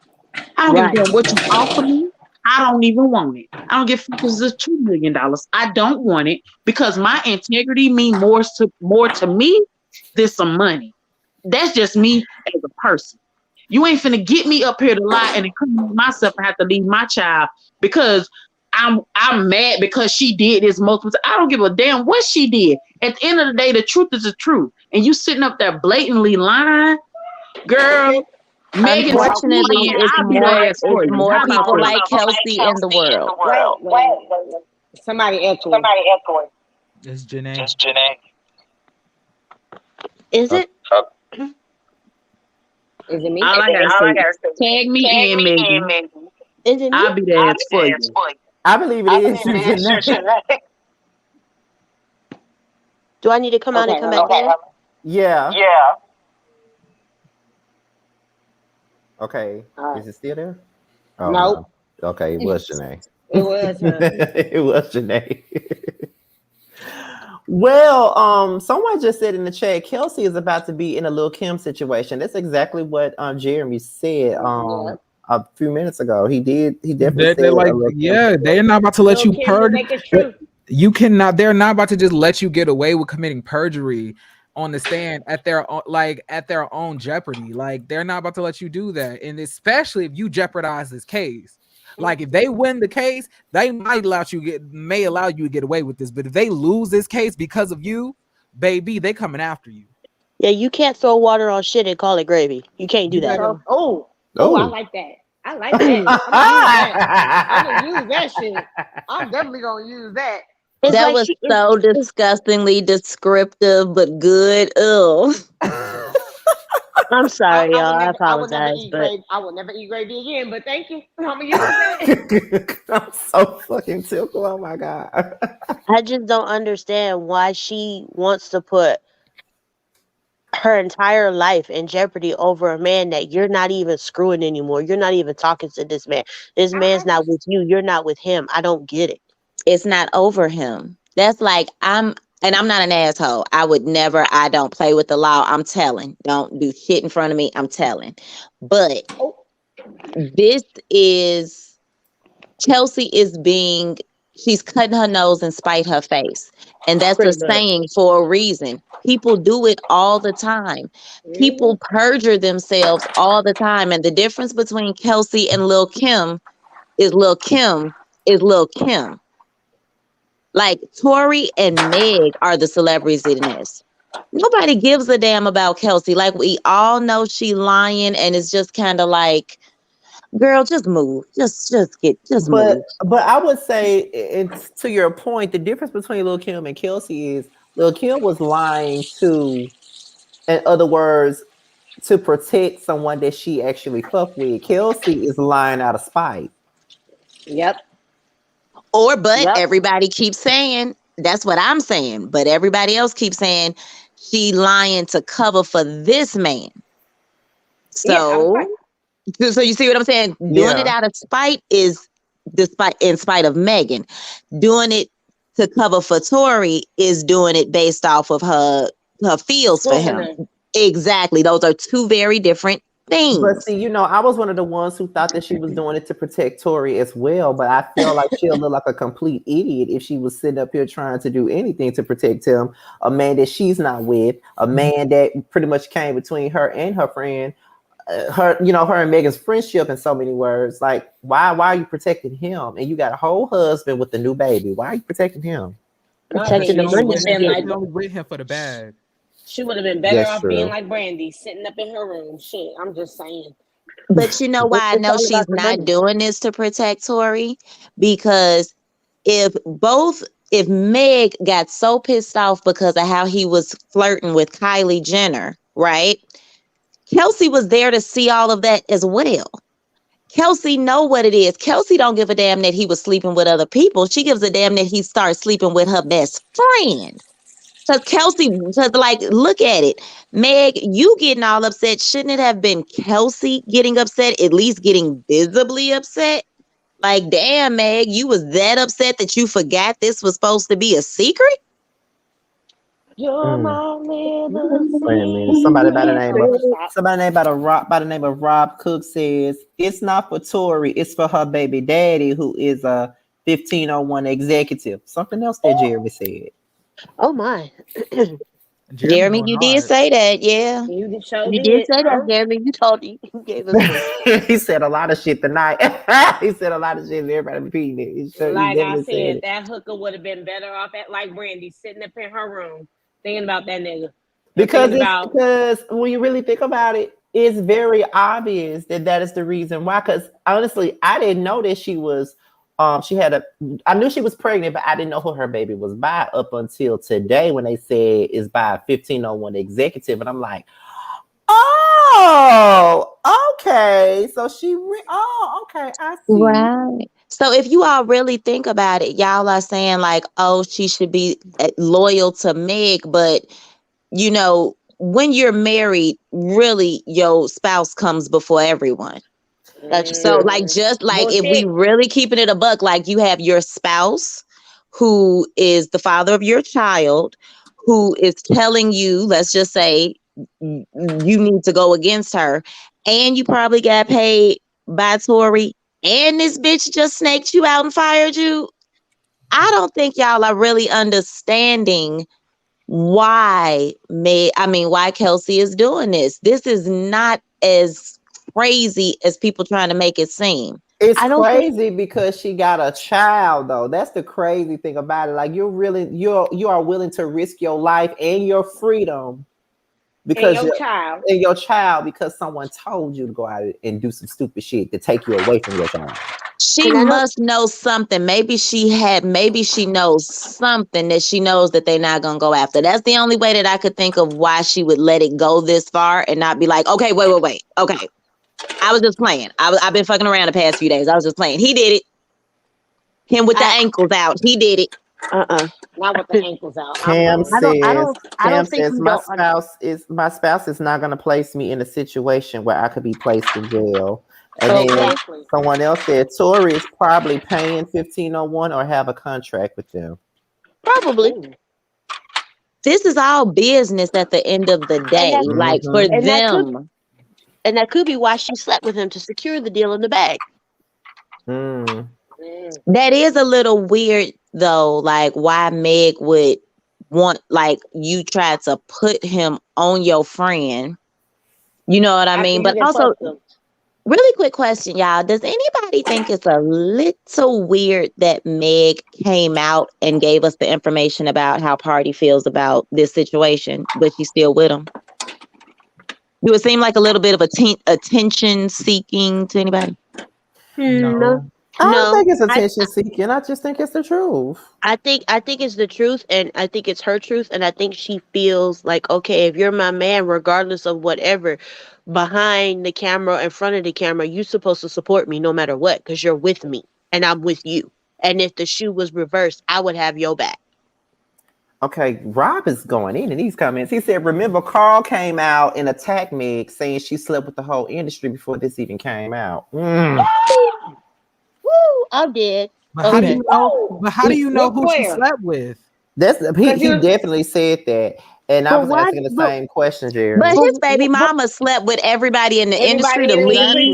I don't give a damn what you offer me. I don't even want it. I don't give a fuck. $2 million. I don't want it because my integrity means more to me than some money. That's just me as a person. You ain't finna get me up here to lie and incriminate myself and have to leave my child because I'm mad because she did this multiple times. I don't give a damn what she did. At the end of the day, the truth is the truth. And you sitting up there blatantly lying, girl. Megan, unfortunately, it's more people like Kelsey in the world. Wait. Somebody echoing. It's Janae. Is it? Is it me? All I gotta say, tag me in, Megan. Is it me? I'll be there for you. I believe it is you, Janae. Do I need to come out and come back in? Yeah. Okay. Is it still there? Oh, Nope. no. Okay, it was Janae. It was her. It was Janae. Well, someone just said in the chat, Kelsey is about to be in a Lil' Kim situation. That's exactly what Jeremy said a few minutes ago. He definitely They're like, yeah, they're not about to let you perjure. You cannot. They're not about to just let you get away with committing perjury on the stand at their own jeopardy. Like, they're not about to let you do that, and especially if you jeopardize this case. Like, if they win the case, they may allow you to get away with this. But if they lose this case because of you, baby, they coming after you. Yeah, you can't throw water on shit and call it gravy. You can't do that. Oh, I like that. I'm gonna use that shit. I'm definitely gonna use that. That was so disgustingly descriptive, but good. Ugh. I'm sorry, y'all. I apologize. I will never eat gravy again, but thank you. I'm gonna use that. I'm so fucking tickled. Oh my God. I just don't understand why she wants to put her entire life in jeopardy over a man that you're not even screwing anymore. You're not even talking to this man. This man's not with you. You're not with him. I don't get it. It's not over him. That's like and I'm not an asshole. I don't play with the law. I'm telling. Don't do shit in front of me. I'm telling. But this is Chelsea she's cutting her nose and spite her face. And that's a saying for a reason. People do it all the time. People perjure themselves all the time. And the difference between Kelsey and Lil Kim is Lil Kim is Lil Kim. Like Tory and Meg are the celebrities in this. Nobody gives a damn about Kelsey. Like we all know she lying, and it's just kind of like, girl, just move. Just move. But I would say, it's to your point, the difference between Lil Kim and Kelsey is Lil Kim was lying to, in other words, to protect someone that she actually fucked with. Kelsey is lying out of spite. Yep. Everybody keeps saying, that's what I'm saying. But everybody else keeps saying she lying to cover for this man. So, so you see what I'm saying? Doing it out of spite is in spite of Megan. Doing it to cover for Tory is doing it based off of her feels for him. Exactly. Those are two very different things. But see, I was one of the ones who thought that she was doing it to protect Tory as well. But I feel like she'll look like a complete idiot if she was sitting up here trying to do anything to protect him. A man that she's not with, a man that pretty much came between her and her friend, her and Megan's friendship in so many words. Like, why are you protecting him? And you got a whole husband with a new baby. Why are you protecting him? Protecting the money. With him for the bad. She would have been better off being like Brandy, sitting up in her room. Shit, I'm just saying. But you know why I know she's not doing this to protect Tory? Because if Meg got so pissed off because of how he was flirting with Kylie Jenner, right? Kelsey was there to see all of that as well. Kelsey know what it is. Kelsey don't give a damn that he was sleeping with other people. She gives a damn that he started sleeping with her best friend. Because like, look at it. Meg, you getting all upset. Shouldn't it have been Kelsey getting upset, at least getting visibly upset? Like, damn, Meg, you was that upset that you forgot this was supposed to be a secret? You're my little Wait a minute. Somebody by the name of Rob Cook says it's not for Tory, it's for her baby daddy, who is a 1501 executive. Something else that Jeremy said. Oh my. Jeremy, you did say that, yeah. You did say that, Jeremy. You gave us He said a lot of shit tonight. He said a lot of shit and everybody repeating it. Like I said, that hooker would have been better off at like Brandy, sitting up in her room, thinking about that nigga. Because when you really think about it, it's very obvious that is the reason why. Because honestly, I didn't know that she was I knew she was pregnant, but I didn't know who her baby was by up until today when they said it's by a 1501 executive. And I'm like, oh, okay. So okay, I see. Right. So if you all really think about it, y'all are saying like, oh, she should be loyal to Meg. But, when you're married, really, your spouse comes before everyone. So if we really keeping it a buck, like you have your spouse who is the father of your child, who is telling you, let's just say you need to go against her, and you probably got paid by Tory, and this bitch just snaked you out and fired you. I don't think y'all are really understanding why Kelsey is doing this. This is not as crazy as people trying to make it seem. It's crazy because she got a child, though. That's the crazy thing about it. Like, you are willing to risk your life and your freedom because your child because someone told you to go out and do some stupid shit to take you away from your child. She must know something. Maybe she knows something that she knows that they're not gonna go after. That's the only way that I could think of why she would let it go this far and not be like, okay, wait. Okay. I was just playing. I've been fucking around the past few days. I was just playing. He did it. Him with the ankles out. He did it. Not with the ankles out. Cam I don't. I says, don't. I don't think we my don't. spouse is not going to place me in a situation where I could be placed in jail. And then Exactly. someone else said Tory is probably paying 1501 or have a contract with them. Probably. Ooh. This is all business at the end of the day. that- Like for And them. that could be why she slept with him, to secure the deal in the bag. Mm. That is a little weird though, like why Meg would want like you try to put him on your friend. You know what I mean? But also really quick question, y'all. Does anybody think it's a little weird that Meg came out and gave us the information about how Party feels about this situation, but she's still with him? Do it seem like a little bit of attention seeking to anybody? No. I don't think it's attention seeking. I just think it's the truth. I think it's the truth, and I think it's her truth, and I think she feels like, okay, if you're my man, regardless of whatever, behind the camera, in front of the camera, you're supposed to support me no matter what, because you're with me and I'm with you. And if the shoe was reversed, I would have your back. Okay, Rob is going in these comments. He said, remember, Carl came out and attacked Meg, saying she slept with the whole industry before this even came out. Woo! I'm dead. But how do you know? But how do you know who she slept with? He definitely said that, and I was asking the same question, Jerry. But his baby mama slept with everybody in the industry, the league,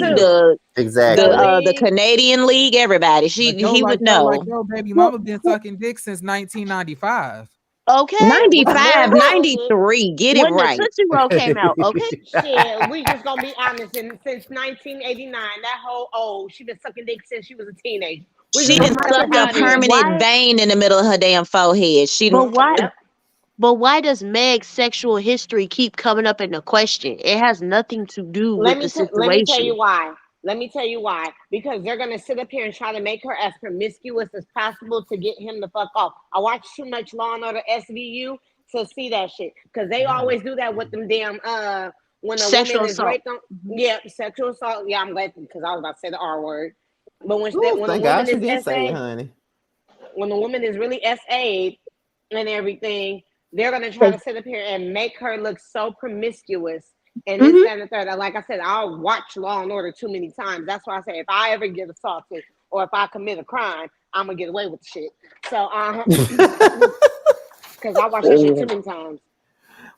the Canadian league, everybody. He would know. Like, yo, baby mama been sucking dick since 1995. Okay. 95, 93. Get it right. When the Tootsie Roll came out, okay? Shit, we just gonna be honest. And since 1989, that whole she been sucking dick since she was a teenager. She done sucked a permanent vein in the middle of her damn forehead. But why does Meg's sexual history keep coming up in the question? It has nothing to do with the situation. Let me tell you why. Let me tell you why. Because they're gonna sit up here and try to make her as promiscuous as possible to get him the fuck off. I watch too much Law and Order SVU to see that shit. Because they always do that with them damn when a sexual woman is assault. raped on, sexual assault. Yeah, I'm glad because I was about to say the R word. But when Ooh, a thank woman God you is did say it, SA, honey. when the woman is really SA'd and everything, they're gonna try to sit up here and make her look so promiscuous. And this, that, and the third. Like I said, I'll watch Law and Order too many times. That's why I say if I ever get assaulted or if I commit a crime, I'm gonna get away with the shit. So, because I watch that shit too many times.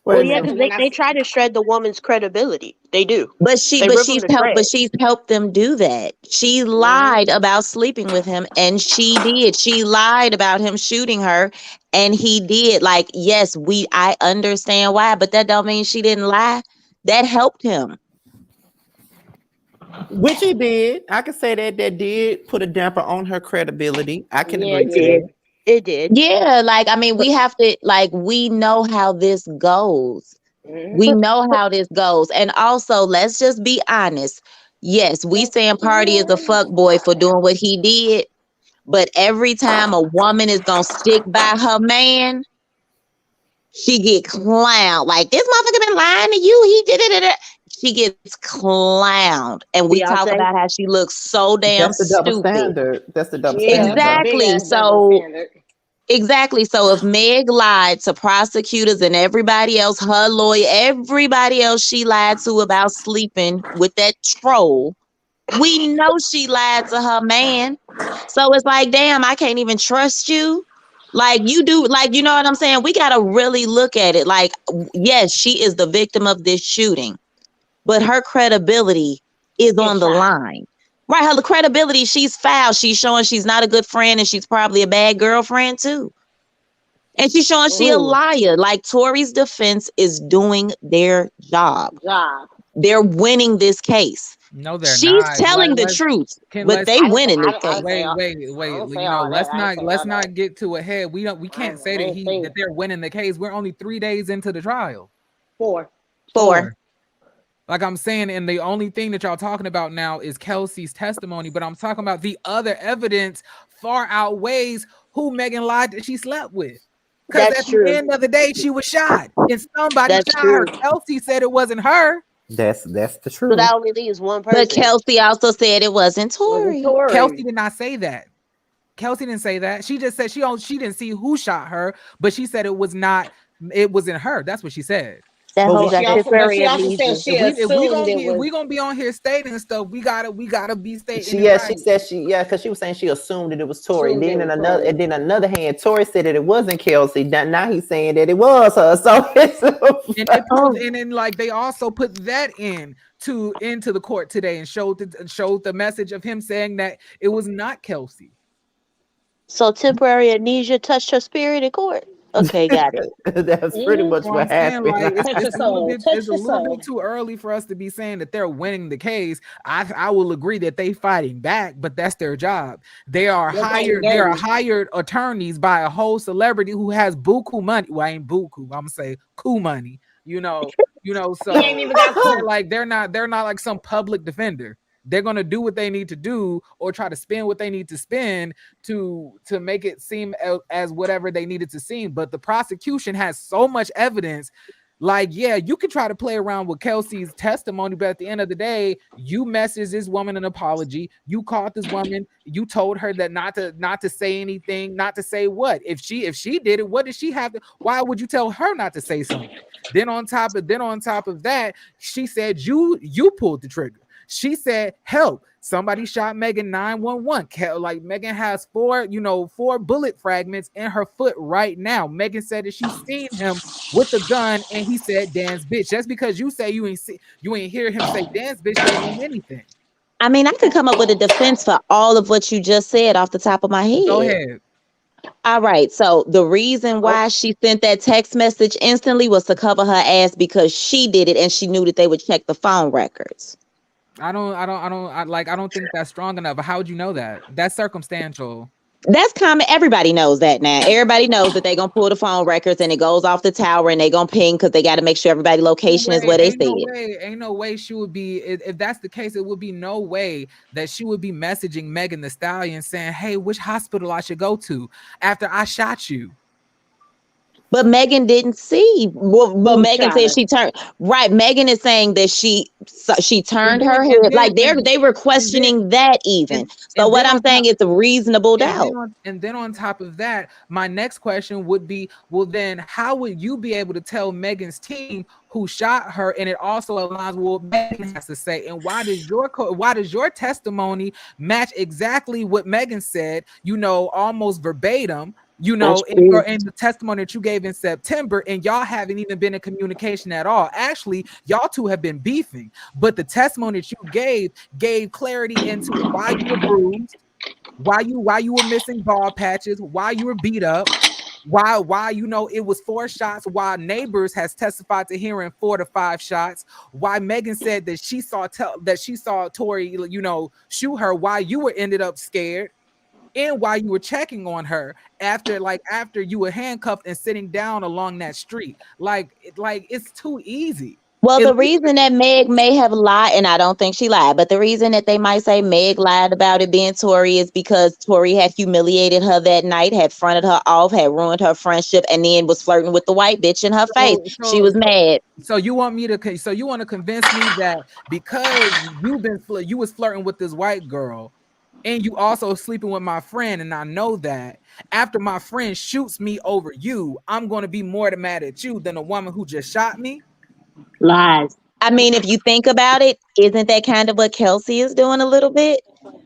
Well, yeah, because they try to shred the woman's credibility. They do. But she's helped them do that. She lied about sleeping with him, and she did. She lied about him shooting her, and he did. Like, yes, I understand why, but that don't mean she didn't lie. That helped him. Which it did. I could say that did put a damper on her credibility. I can agree to that. It did. Yeah, like, I mean, we have to, like, we know how this goes. We know how this goes. And also, let's just be honest. Yes, we saying Party is a fuck boy for doing what he did. But every time a woman is going to stick by her man, she get clowned. Like, this motherfucker been lying to you. He did it. She gets clowned. And we talk about how she looks so damn That's the double stupid. standard. That's the double standard. Exactly. Exactly. So if Meg lied to prosecutors and everybody else, her lawyer, everybody else she lied to about sleeping with that troll, we know she lied to her man. So it's like, damn, I can't even trust you. Like you do, like, you know what I'm saying? We got to really look at it. Like, yes, she is the victim of this shooting, but her credibility is on the line. Right, her credibility, she's foul. She's showing she's not a good friend, and she's probably a bad girlfriend too. And she's showing she a liar. Like, Tory's defense is doing their job. They're winning this case. No, they're She's not. telling the truth, but they winning this case. Wait. You know, let's not get too ahead. We can't say that they're winning the case. We're only 3 days into the trial. Four. Like I'm saying, and the only thing that y'all talking about now is Kelsey's testimony, but I'm talking about the other evidence far outweighs who Megan lied that she slept with. Because at the end of the day, she was shot and somebody shot her. Kelsey said it wasn't her. That's the truth. So that only leaves one person. But Kelsey also said it wasn't Tory. Kelsey did not say that. Kelsey didn't say that. She just said she didn't see who shot her, but she said it wasn't her. That's what she said. That But whole what, got But temporary she also said amnesia. she If we assumed gonna it be if was. we gonna be on here stating stuff, we gotta be stating it she right. said because she was saying she assumed that it was Tory. Assumed it was Tory. And then another hand, Tory said that it wasn't Kelsey. Now he's saying that it was her. So it's And they put, and then like they also put that into the court today and showed the message of him saying that it was not Kelsey. So temporary amnesia touched her spirit in court. Okay, got it. that's pretty much So what I'm saying happened. like Touch your soul. Touch it's a your little soul. bit too early for us to be saying that they're winning the case. I will agree that they fighting back, but that's their job. They are They're playing hired. They are dirty. hired attorneys by a whole celebrity who has buku money. Well, I ain't buku. I'm gonna say coup money. So He ain't even got cool. they're not like some public defender. They're gonna do what they need to do or try to spin what they need to spin to make it seem as whatever they needed to seem. But the prosecution has so much evidence. Like, yeah, you can try to play around with Kelsey's testimony, but at the end of the day, you messaged this woman an apology. You called this woman. You told her that not to say anything, not to say what. If she did it, what did she have to? Why would you tell her not to say something? Then on top of that, she said you pulled the trigger. She said, help, somebody shot Megan 911. Like Megan has 4 bullet fragments in her foot right now. Megan said that she's seen him with the gun and he said, dance bitch. Just because you say you ain't hear him say dance bitch don't mean anything. I mean, I could come up with a defense for all of what you just said off the top of my head. Go ahead. All right. So the reason why she sent that text message instantly was to cover her ass because she did it and she knew that they would check the phone records. I don't think that's strong enough. How would you know that? That's circumstantial. That's common. Everybody knows that now. Everybody knows that they're going to pull the phone records and it goes off the tower and they're going to ping because they got to make sure everybody's location is where they said. Ain't no way she would be, if that's the case, it would be no way that she would be messaging Megan Thee Stallion saying, hey, which hospital I should go to after I shot you. But Megan didn't see. But Megan said she turned. Right. Megan is saying that she turned her head. Like they were questioning that even. So what I'm saying is a reasonable doubt. And then on top of that, my next question would be, well, then how would you be able to tell Megan's team who shot her? And it also aligns with what Megan has to say. And why does your testimony match exactly what Megan said, almost verbatim? In the testimony that you gave in September, and y'all haven't even been in communication at all. Actually, y'all two have been beefing, but the testimony that you gave clarity into why you were bruised, why you were missing ball patches, why you were beat up, why it was 4 shots, while neighbors has testified to hearing 4 to 5 shots, why Megan said that she saw Tory shoot her, why you were ended up scared, and why you were checking on her after you were handcuffed and sitting down along that street. Like it's too easy. Well, the reason that Meg may have lied, and I don't think she lied, but the reason that they might say Meg lied about it being Tory is because Tory had humiliated her that night, had fronted her off, had ruined her friendship, and then was flirting with the white bitch in her face. She was mad. So you want to convince me that because you was flirting with this white girl, and you also sleeping with my friend, and I know that after my friend shoots me over you, I'm going to be more mad at you than a woman who just shot me? Lies. I mean, if you think about it, isn't that kind of what Kelsey is doing a little bit?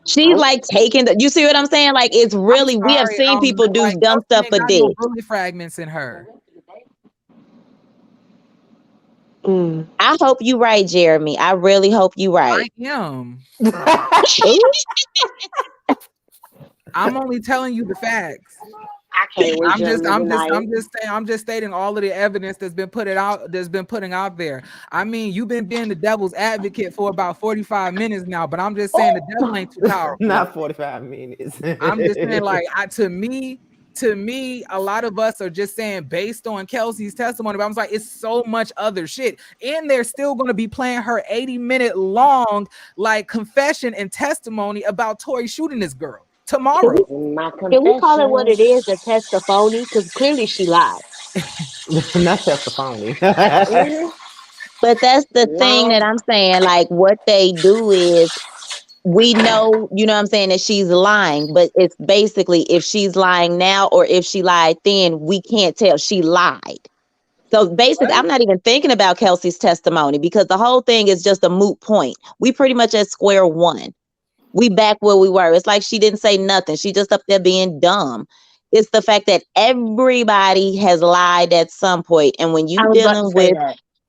She's like taking you see what I'm saying? Like, it's really, we have seen people do dumb stuff for dick. No bullet fragments in her. I hope you right, Jeremy. I really hope you right. I am. I'm only telling you the facts. I can't wait. I'm just stating all of the evidence that's been putting out there. I mean, you've been being the devil's advocate for about 45 minutes now, but I'm just saying the devil ain't too powerful. Not 45 minutes. I'm just saying, like, to me, a lot of us are just saying based on Kelsey's testimony, but I'm like, it's so much other shit. And they're still going to be playing her 80-minute long, like, confession and testimony about Tory shooting this girl tomorrow. Can we call it what it is, a testimony? Because clearly she lied. Not testimony. But that's the thing that I'm saying. Like, what they do is we know, you know what I'm saying, that she's lying, but it's basically if she's lying now or if she lied then, we can't tell. She lied. So basically, I'm not even thinking about Kelsey's testimony because the whole thing is just a moot point. We pretty much at square one. We back where we were. It's like she didn't say nothing. She just up there being dumb. It's the fact that everybody has lied at some point. And when you dealing with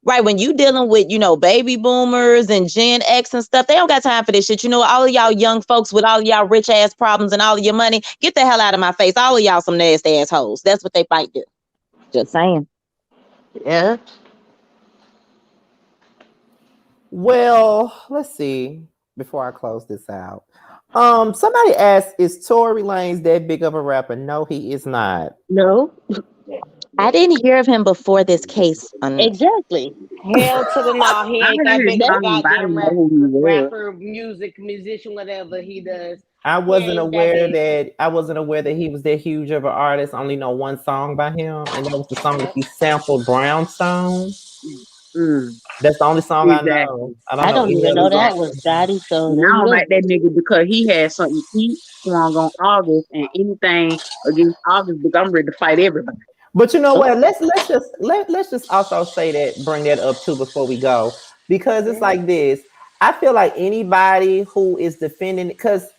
right, when you dealing with, you know, baby boomers and Gen X and stuff, they don't got time for this shit. You know, all of y'all young folks with all of y'all rich ass problems and all of your money, get the hell out of my face. All of y'all some nasty assholes. That's what they might do. Just saying. Yeah. Well, let's see. Before I close this out, somebody asked, "Is Tory Lanez that big of a rapper?" No, he is not. No. I didn't hear of him before this case. Exactly. Hell to the no, he I ain't heard that his big of a song, but I goddamn didn't know who he was. rapper, musician, whatever he does. I He wasn't ain't that aware big. that he was that huge of an artist. I only know one song by him, and that was the song that he sampled, Brownstone. Mm, That's the only song I know. exactly. I don't I know don't any even other know that song. was Dottie, so And there I you don't go. like that nigga because he had something heat swung on August and anything against August, because I'm ready to fight everybody. But you know what? Let's just also say that, bring that up too before we go, because it's like this. I feel like anybody who is defending, because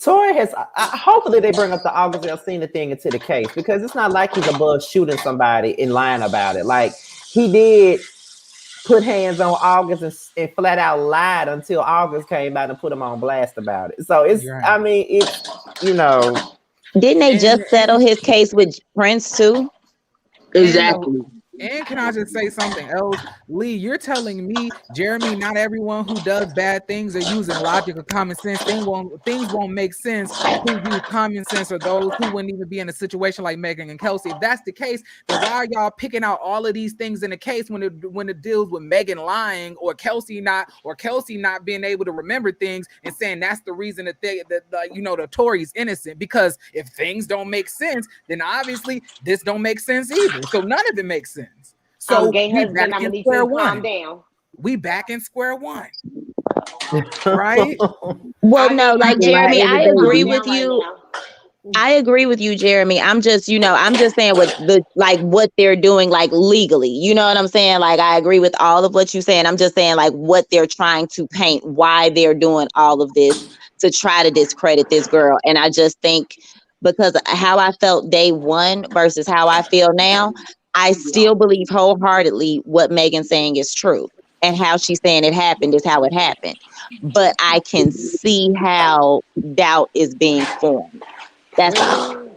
Tory has, hopefully they bring up the August Alsina thing into the case, because it's not like he's above shooting somebody and lying about it. Like, he did put hands on August and flat out lied until August came out and put him on blast about it. So it's, You're I right. mean, it's, you know, Didn't they And just settle his case with Prince too? and Exactly. and can I just say something else? Lee, you're telling me, Jeremy, not everyone who does bad things are using logic or common sense. Things won't make sense who use common sense, or those who wouldn't even be in a situation like Megan and Kelsey. If that's the case, then why are y'all picking out all of these things in the case when it deals with Megan lying or Kelsey not being able to remember things and saying that's the reason that the Tory's innocent? Because if things don't make sense, then obviously this don't make sense either. So none of it makes sense. So Gay we husband, back I'm gonna in need you square to calm one. down. We back in square one, right? Well, I no, need like you People lie Jeremy, every I day, to calm agree B. with down right you. now. I agree with you, Jeremy. I'm just saying with the like what they're doing like legally. You know what I'm saying? Like I agree with all of what you're saying. I'm just saying like what they're trying to paint, why they're doing all of this to try to discredit this girl. And I just think because how I felt day one versus how I feel now, I still believe wholeheartedly what Megan's saying is true. And how she's saying it happened is how it happened. But I can see how doubt is being formed. That's all.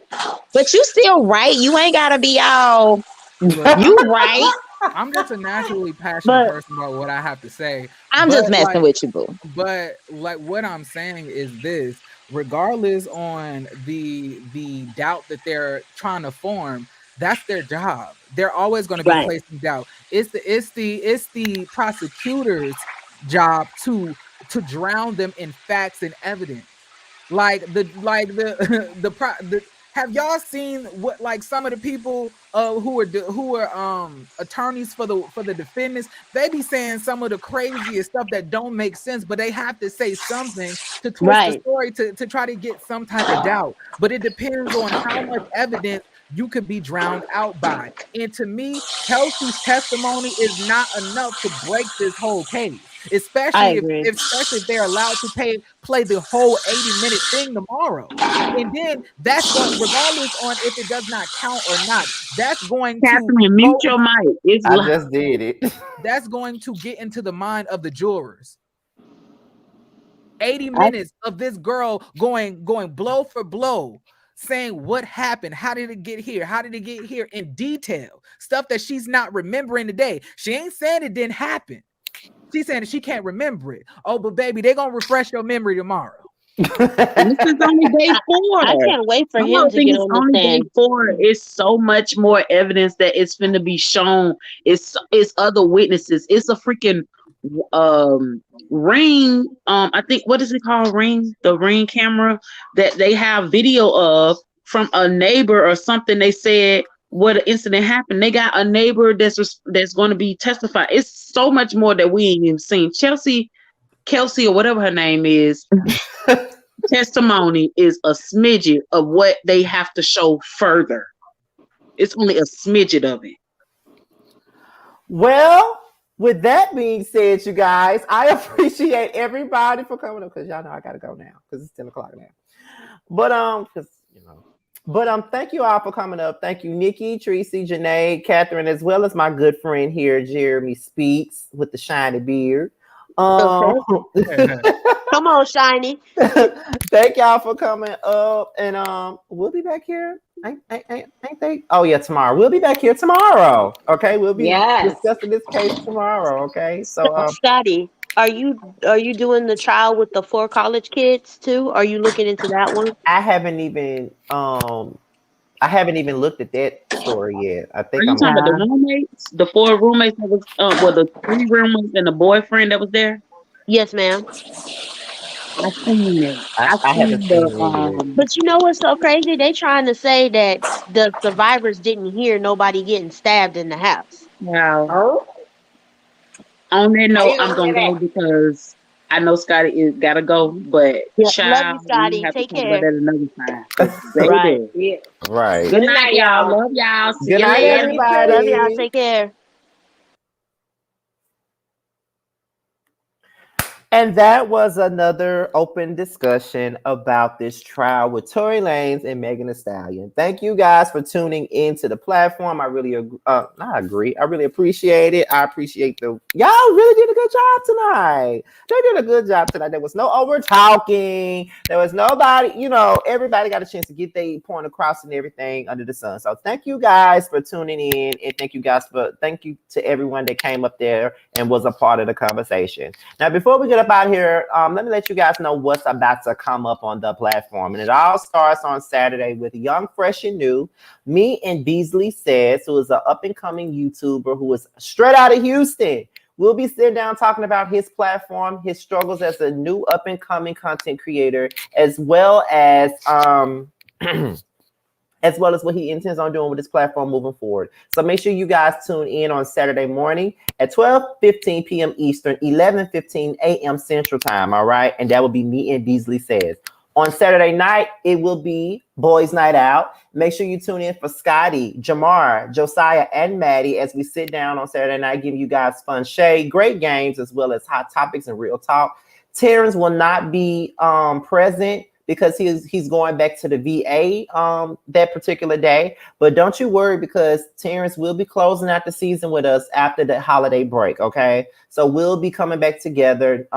But you still right. You ain't gotta be all Look, you right. I'm just a naturally passionate But person about what I have to say. I'm But just messing with you, boo. what I'm saying is this: regardless on the doubt that they're trying to form, that's their job. They're always going to be right. placing doubt. It's the prosecutor's job to drown them in facts and evidence. The have y'all seen what, like, some of the people who are attorneys for the defendants? They be saying some of the craziest stuff that don't make sense, but they have to say something to twist the Right. story to try to get some type of doubt. But it depends on how much evidence you could be drowned out by. And to me, Kelsey's testimony is not enough to break this whole case, I especially agree. if they're allowed to play the whole 80-minute thing tomorrow. And then that's going, regardless on if it does not count or not, that's going to Catherine, mute go your mic. It's I loud. just did it. that's going to get into the mind of the jurors. 80 I, minutes of this girl going blow for blow, saying what happened, how did it get here in detail, stuff that she's not remembering today. She ain't saying it didn't happen. She's saying that she can't remember it. Oh, but baby, they're gonna refresh your memory tomorrow. And this is only day 4. I can't wait for I him don't to think get it's on the only day stand. 4. It's so much more evidence that it's finna be shown. It's other witnesses. It's a freaking ring. I think, what is it called? Ring, the ring camera that they have video of from a neighbor or something. They said what an incident happened. They got a neighbor that's going to be testified. It's so much more that we ain't even seen. Chelsea Kelsey or whatever her name is, testimony is a smidget of what they have to show further. It's only a smidget of it. Well, with that being said, you guys, I appreciate everybody for coming up because y'all know I gotta go now because it's 10 o'clock now. But thank you all for coming up. Thank you, Nikki, Tracy, Janae, Catherine, as well as my good friend here, Jeremy Speaks with the shiny beard. Come on, Shiny. Thank y'all for coming up, and we'll be back here. Ain't they? Oh yeah, tomorrow. We'll be back here tomorrow. Okay, we'll be discussing this case tomorrow. Okay, so Scotty, are you doing the trial with the 4 college kids too? Are you looking into that one? I haven't even looked at that story yet. I think Are you talking about the roommates, the 4 roommates that was, the 3 roommates and the boyfriend that was there? Yes, ma'am. I seen it. I haven't seen it yet. But you know what's so crazy? They trying to say that the survivors didn't hear nobody getting stabbed in the house. Wow. Oh. On that note, I'm gonna gonna go because I know Scotty is gotta go, but love you, Scotty. we have Take to talk care. about that another time. Right. Yeah. Right. Good night, y'all. Love y'all. See Good you night, later. everybody. Love y'all. Take care. And that was another open discussion about this trial with Tory Lanez and Megan Thee Stallion. Thank you guys for tuning into the platform. I really agree. I really appreciate it. I appreciate y'all really did a good job tonight. They did a good job tonight. There was no over talking. There was nobody, everybody got a chance to get their point across and everything under the sun. So thank you guys for tuning in, and thank you to everyone that came up there and was a part of the conversation. Now, before we get up out here, let me let you guys know what's about to come up on the platform. And it all starts on Saturday with Young, Fresh, and New. Me and Beasley Says, who is an up-and-coming YouTuber who is straight out of Houston. We'll be sitting down talking about his platform, his struggles as a new up-and-coming content creator, as well as what he intends on doing with his platform moving forward. So make sure you guys tune in on Saturday morning at 12:15 p.m. Eastern, 11:15 a.m. Central Time, all right? And that will be Me and Beasley Says. On Saturday night, it will be Boys Night Out. Make sure you tune in for Scotty, Jamar, Josiah, and Maddie as we sit down on Saturday night, giving you guys fun shade, great games, as well as hot topics and real talk. Terrence will not be present because he's going back to the VA that particular day. But don't you worry, because Terrence will be closing out the season with us after the holiday break, okay? So we'll be coming back together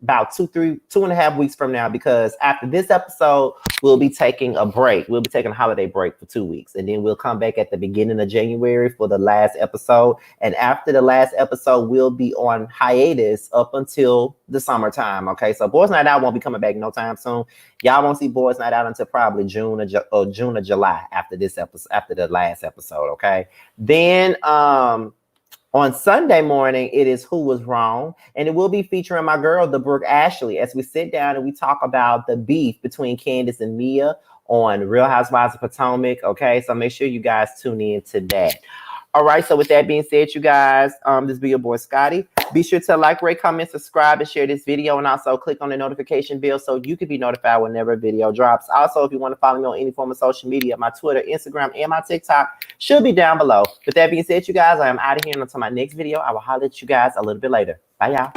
about 2.5 weeks from now, because after this episode, we'll be taking a break. We'll be taking a holiday break for 2 weeks, and then we'll come back at the beginning of January for the last episode. And after the last episode, we'll be on hiatus up until the summertime. Okay, so Boys Night Out won't be coming back no time soon. Y'all won't see Boys Night Out until probably June or July after this episode, after the last episode. Okay, then on Sunday morning, it is Who Was Wrong, and it will be featuring my girl, the Brooke Ashley, as we sit down and we talk about the beef between Candace and Mia on Real Housewives of Potomac. Okay, so make sure you guys tune in to that. All right, so with that being said, you guys, this be your boy Scotty. Be sure to like, rate, comment, subscribe, and share this video, and also click on the notification bell so you can be notified whenever a video drops. Also, if you want to follow me on any form of social media, my Twitter, Instagram, and my TikTok should be down below. With that being said, you guys, I am out of here, and until my next video, I will holler at you guys a little bit later. Bye, y'all.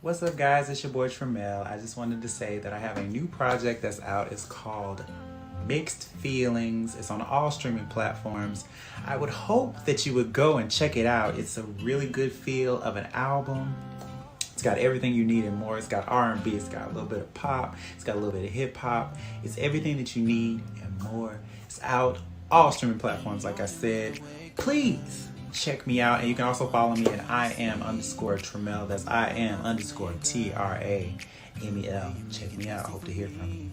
What's up, guys? It's your boy Tramel. I just wanted to say that I have a new project that's out. It's called Mixed Feelings. It's on all streaming platforms. I would hope that you would go and check it out. It's a really good feel of an album. It's It's got everything you need and more. It's got R&B. It's got a little bit of pop. It's got a little bit of hip hop. It's everything that you need and more. It's out all streaming platforms, like I said. Please check me out. And you can also follow me at IAM_Tramel. That's IAM_TRAMEL. Check me out. I hope to hear from you.